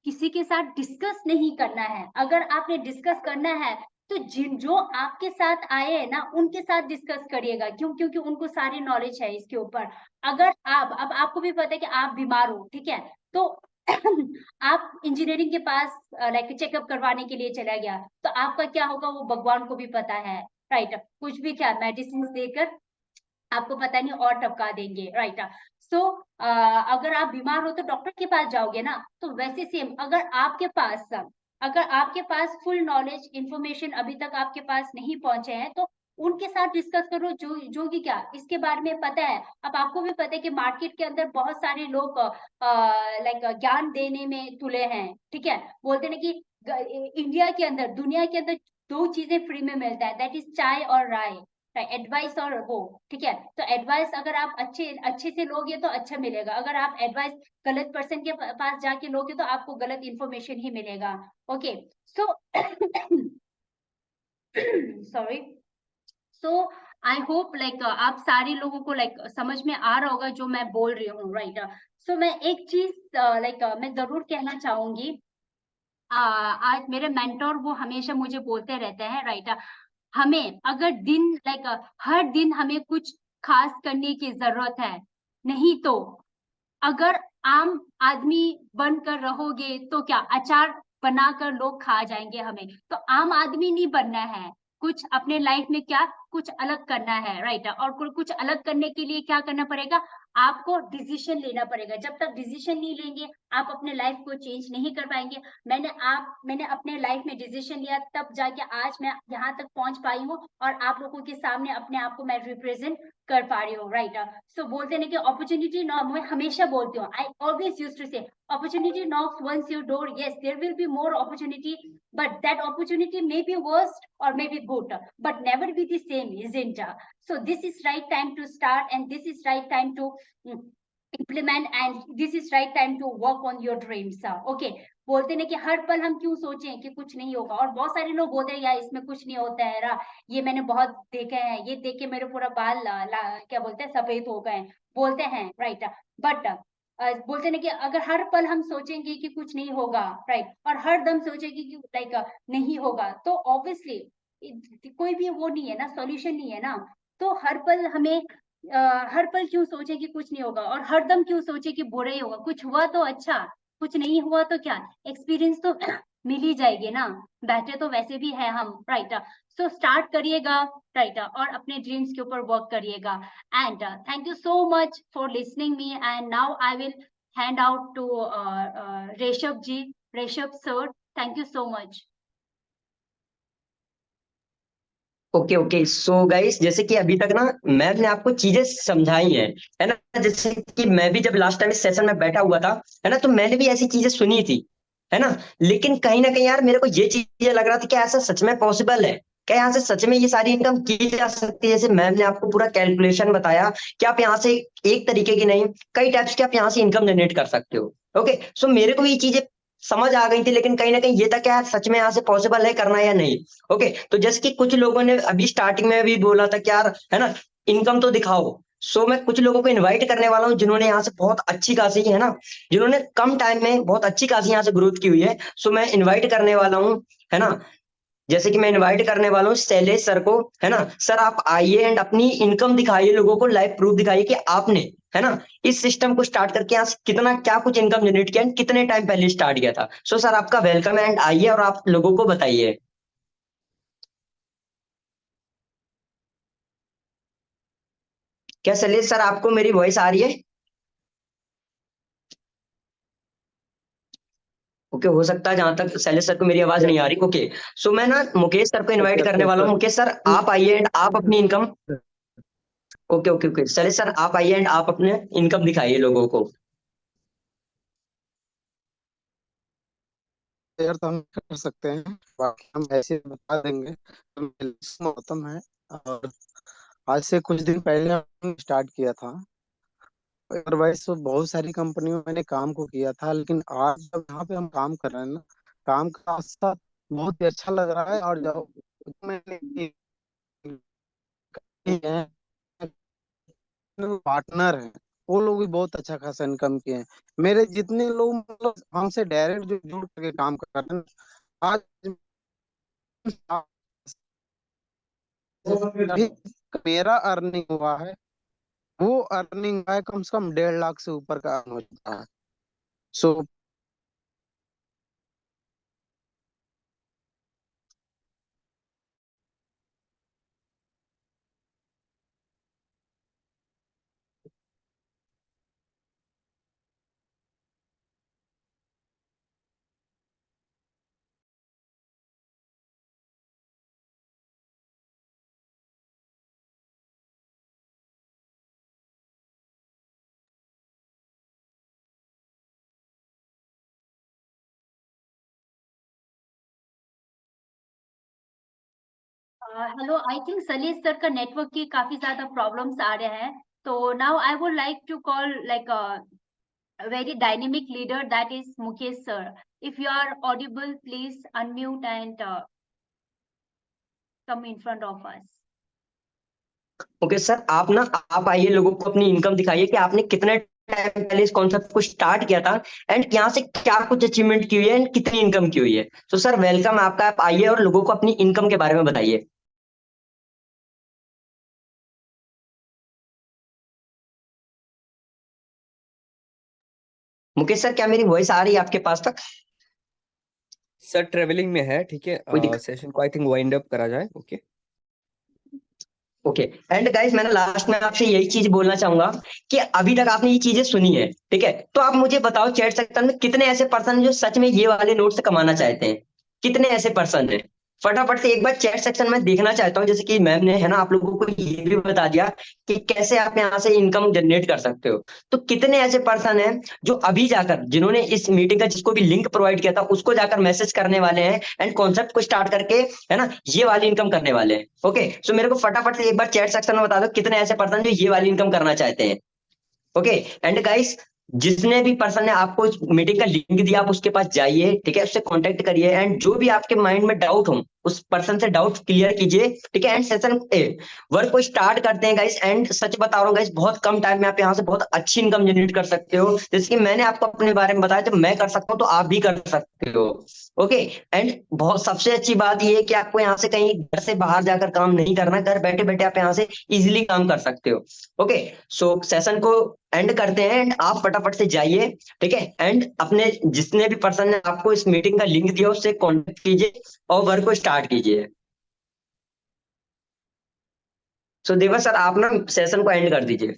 किसी के साथ डिस्कस नहीं करना है। अगर आपने डिस्कस करना है तो जो आपके साथ आए हैं ना उनके साथ डिस्कस करिएगा, क्यों? क्योंकि उनको सारी नॉलेज है इसके ऊपर। अगर आप अब आपको भी पता है कि आप बीमार हो, ठीक है, तो आप इंजीनियरिंग के पास लाइक चेकअप करवाने के लिए चला गया, तो आपका क्या होगा वो भगवान को भी पता है, राइट। कुछ भी क्या मेडिसिन देकर आपको पता नहीं और टपका देंगे, राइट। सो अगर आप बीमार हो तो डॉक्टर के पास जाओगे ना, तो वैसे सेम अगर आपके पास फुल नॉलेज इंफॉर्मेशन अभी तक आपके पास नहीं पहुंचे हैं, तो उनके साथ डिस्कस करो जो कि क्या इसके बारे में पता है। अब आपको भी पता है कि मार्केट के अंदर बहुत सारे लोग लाइक ज्ञान देने में तुले हैं, ठीक है। बोलते ना कि इंडिया के अंदर, दुनिया के अंदर दो चीजें फ्री में मिलता है, दैट इज चाय और राय, एडवाइस और वो, ठीक है। तो एडवाइस अगर आप अच्छे से लोगे तो अच्छा मिलेगा, अगर आप एडवाइस गलत पर्सन के पास जाके लोगे तो आपको गलत इंफॉर्मेशन ही मिलेगा, okay. So sorry. So I hope like आप सारे लोगों को लाइक समझ में आ रहा होगा जो मैं बोल रही हूँ, राइट। सो मैं एक चीज लाइक मैं जरूर कहना चाहूंगी। आज मेरे मेंटोर वो हमेशा मुझे बोलते रहते हैं, राइट, हमें अगर दिन लाइक हर दिन हमें कुछ खास करने की जरूरत है, नहीं तो अगर आम आदमी बनकर रहोगे तो क्या अचार बनाकर लोग खा जाएंगे हमें। तो आम आदमी नहीं बनना है, कुछ अपने लाइफ में क्या कुछ अलग करना है, राइट। और कुछ अलग करने के लिए क्या करना पड़ेगा, आपको डिसीजन लेना पड़ेगा। जब तक डिसीजन नहीं लेंगे आप अपने लाइफ को चेंज नहीं कर पाएंगे। मैंने अपने लाइफ में डिसीजन लिया, तब जाके आज मैं यहाँ तक पहुंच पाई हूँ, और आप लोगों के सामने अपने आप को मैं रिप्रेजेंट कर पा रही हूँ, राइट। सो बोलते हैं कि अपॉर्चुनिटी नॉक, मैं हमेशा बोलती हूँ, आई ऑलवेज यूज्ड टू से opportunity knocks once your door, yes there will be more opportunity, but that opportunity may be worst or may be good, but never be the same, isn't it? So this is right time to start, and this is right time to implement, and this is right time to work on your dreams, okay। बोलते ना कि हर पल हम क्यों सोचें कि कुछ नहीं होगा, और बहुत सारे लोग बोलते हैं यार इसमें कुछ नहीं होता है रा, ये मैंने बहुत देखे हैं, ये देख के मेरे पूरा बाल क्या बोलते हैं सफेद हो गए, बोलते हैं, राइट। बट बोलते ना कि अगर हर पल हम सोचेंगे कि कुछ नहीं होगा, राइट, और हर दम सोचेंगे कि लाइक नहीं होगा, तो ऑब्वियसली कोई भी वो नहीं है ना, सॉल्यूशन नहीं है ना। तो हर पल हमें हर पल क्यों सोचे कि कुछ नहीं होगा, और हर दम क्यों सोचे कि बुरा ही होगा, कुछ हुआ तो अच्छा, कुछ नहीं हुआ तो क्या, एक्सपीरियंस तो मिल ही जाएगी ना, बैठे तो वैसे भी है हम, राइट। सो स्टार्ट करिएगा, राइट, और अपने ड्रीम्स के ऊपर वर्क करिएगा। And thank you so much for listening me. And now I will hand out to Rishabh ji. Rishabh sir, thank you so much. Okay okay, so guys, जैसे कि अभी तक ना मैम ने आपको चीजें समझाई हैं, है ना। जैसे कि मैं भी जब लास्ट टाइम इस सेशन में बैठा हुआ था, है ना, तो मैंने भी ऐसी चीजें सुनी थी, है ना। लेकिन कहीं ना कहीं यार मेरे को ये चीजें लग रहा था कि ऐसा सच में पॉसिबल है, क्या यहाँ से सच में ये सारी इनकम की जा सकती है। जैसे मैम ने आपको पूरा कैलकुलेशन बताया कि आप यहाँ से एक तरीके की नहीं, कई टाइप्स की आप यहाँ से इनकम जनरेट कर सकते हो। ओके, सो मेरे को भी ये चीजें समझ आ गई थी, लेकिन कहीं ना कहीं ये था कि यार सच में यहाँ से पॉसिबल है करना या नहीं। ओके, तो जैसे कि कुछ लोगों ने अभी स्टार्टिंग में भी बोला था कि यार, है ना, इनकम तो दिखाओ। सो मैं कुछ लोगों को इनवाइट करने वाला हूँ जिन्होंने यहाँ से बहुत अच्छी खासी, है ना, जिन्होंने कम टाइम में बहुत अच्छी खासी यहाँ से ग्रोथ की हुई है। सो मैं इनवाइट करने वाला हूँ, है ना। जैसे कि मैं इनवाइट करने वाला हूँ शैलेश सर को, है ना। सर आप आइए एंड अपनी इनकम दिखाइए, लोगों को लाइव प्रूफ दिखाइए कि आपने, है ना, इस सिस्टम को स्टार्ट करके यहाँ से कितना क्या कुछ इनकम जनरेट किया एंड कितने टाइम पहले स्टार्ट किया था। सो सर आपका वेलकम एंड आइए और आप लोगों को बताइए। क्या शैलेश सर आपको मेरी वॉइस आ रही है? ओके, हो सकता है जहां तक शैलेश सर को मेरी आवाज नहीं आ रही। ओके, सो मैं ना मुकेश सर को इनवाइट यस करने यस वाला हूँ। सर। मुकेश सर आप आइए एंड आप अपनी income, okay okay okay, Shailesh sir आप आइए एंड आप अपने इनकम दिखाइए लोगों को। शेयर तो हम कर सकते हैं, बाकी हम ऐसे बता देंगे। मौसम है, और आज से कुछ दिन पहले हमने स्टार्ट किया था। अदरवाइज तो बहुत सारी कंपनियों में मैंने काम को किया था, लेकिन आज जब यहाँ पे हम काम कर रहे हैं ना, काम का साथ बहुत ही अच्छा लग रहा है। और जब मैंने पार्टनर हैं, वो लोग भी बहुत अच्छा खासा इनकम किए हैं। मेरे जितने लोग मतलब हमसे डायरेक्ट जो जुड़ करके काम कर रहे हैं, आज भी मेरा अर्निंग हुआ है, वो अर्निंग है कम से कम 1.5 लाख से ऊपर का अर्न हो जाता है। सो हेलो, आई थिंक सलीस सर का नेटवर्क की काफी ज्यादा प्रॉब्लम्स आ रहे हैं। तो now I would like to call like a very dynamic leader, that is Mukesh sir. If you are audible, please unmute and come in front of us. Okay sir, आप ना, आप आइए लोगों को अपनी इनकम दिखाइए कि आपने कितने टाइम पहले इस कॉन्सेप्ट को स्टार्ट किया था एंड यहाँ से क्या कुछ अचीवमेंट की हुई है एंड कितनी इनकम की हुई है। तो सर वेलकम आपका, आप आइए और लोगों को अपनी इनकम के बारे में बताइए। मुकेश सर क्या मेरी वॉइस आ रही है आपके पास तक? सर ट्रेवलिंग में है, ठीक है, कोई दिक्कत? सेशन को आई थिंक वाइंड अप करा जाए। ओके ओके, एंड गाइस मैंने लास्ट में आपसे यही चीज बोलना चाहूंगा कि अभी तक आपने ये चीजें सुनी है, ठीक है, तो आप मुझे बताओ चैट सेक्शन में कितने ऐसे पर्सन हैं जो सच में ये वाले नोट से कमाना चाहते हैं। कितने ऐसे पर्सन हैं? फटाफट से एक बार चैट सेक्शन में देखना चाहता हूँ। जैसे कि मैम ने, है ना, आप लोगों को ये भी बता दिया कि कैसे आप यहाँ से इनकम जनरेट कर सकते हो। तो कितने ऐसे पर्सन हैं जो अभी जाकर, जिन्होंने इस मीटिंग का जिसको भी लिंक प्रोवाइड किया था उसको जाकर मैसेज करने वाले हैं एंड कॉन्सेप्ट को स्टार्ट करके, है ना, ये वाली इनकम करने वाले हैं। ओके, सो मेरे को फटाफट से एक बार चैट सेक्शन में बता दो कितने ऐसे पर्सन जो ये वाली इनकम करना चाहते हैं। ओके, एंड गाइस, जिसने भी पर्सन ने आपको इस मीटिंग का लिंक दिया आप उसके पास जाइए, ठीक है, उससे कांटेक्ट करिए एंड जो भी आपके माइंड में डाउट हो उस पर्सन से डाउट क्लियर कीजिए, ठीक है। एंड सेशन वर्क को स्टार्ट करते हैं गाइस। एंड सच बता रहा हूँ गाइस, बहुत कम टाइम में आप यहाँ से बहुत अच्छी इनकम जनरेट कर सकते हो। जैसे कि मैंने आपको अपने बारे में बताया, जब मैं कर सकता हूँ तो आप भी कर सकते हो। ओके, एंड बहुत सबसे अच्छी बात ये है कि आपको यहाँ से कहीं घर से बाहर जाकर काम नहीं करना, घर बैठे बैठे आप यहाँ से इजिली काम कर सकते हो। ओके, सो सेशन को एंड करते हैं एंड आप फटाफट से जाइए, ठीक है, एंड अपने जितने भी पर्सन ने आपको इस मीटिंग का लिंक दिया उससे कांटेक्ट कीजिए और वर्क को स्टार्ट कीजिए। सो देवा सर, आप ना सेशन को एंड कर दीजिए।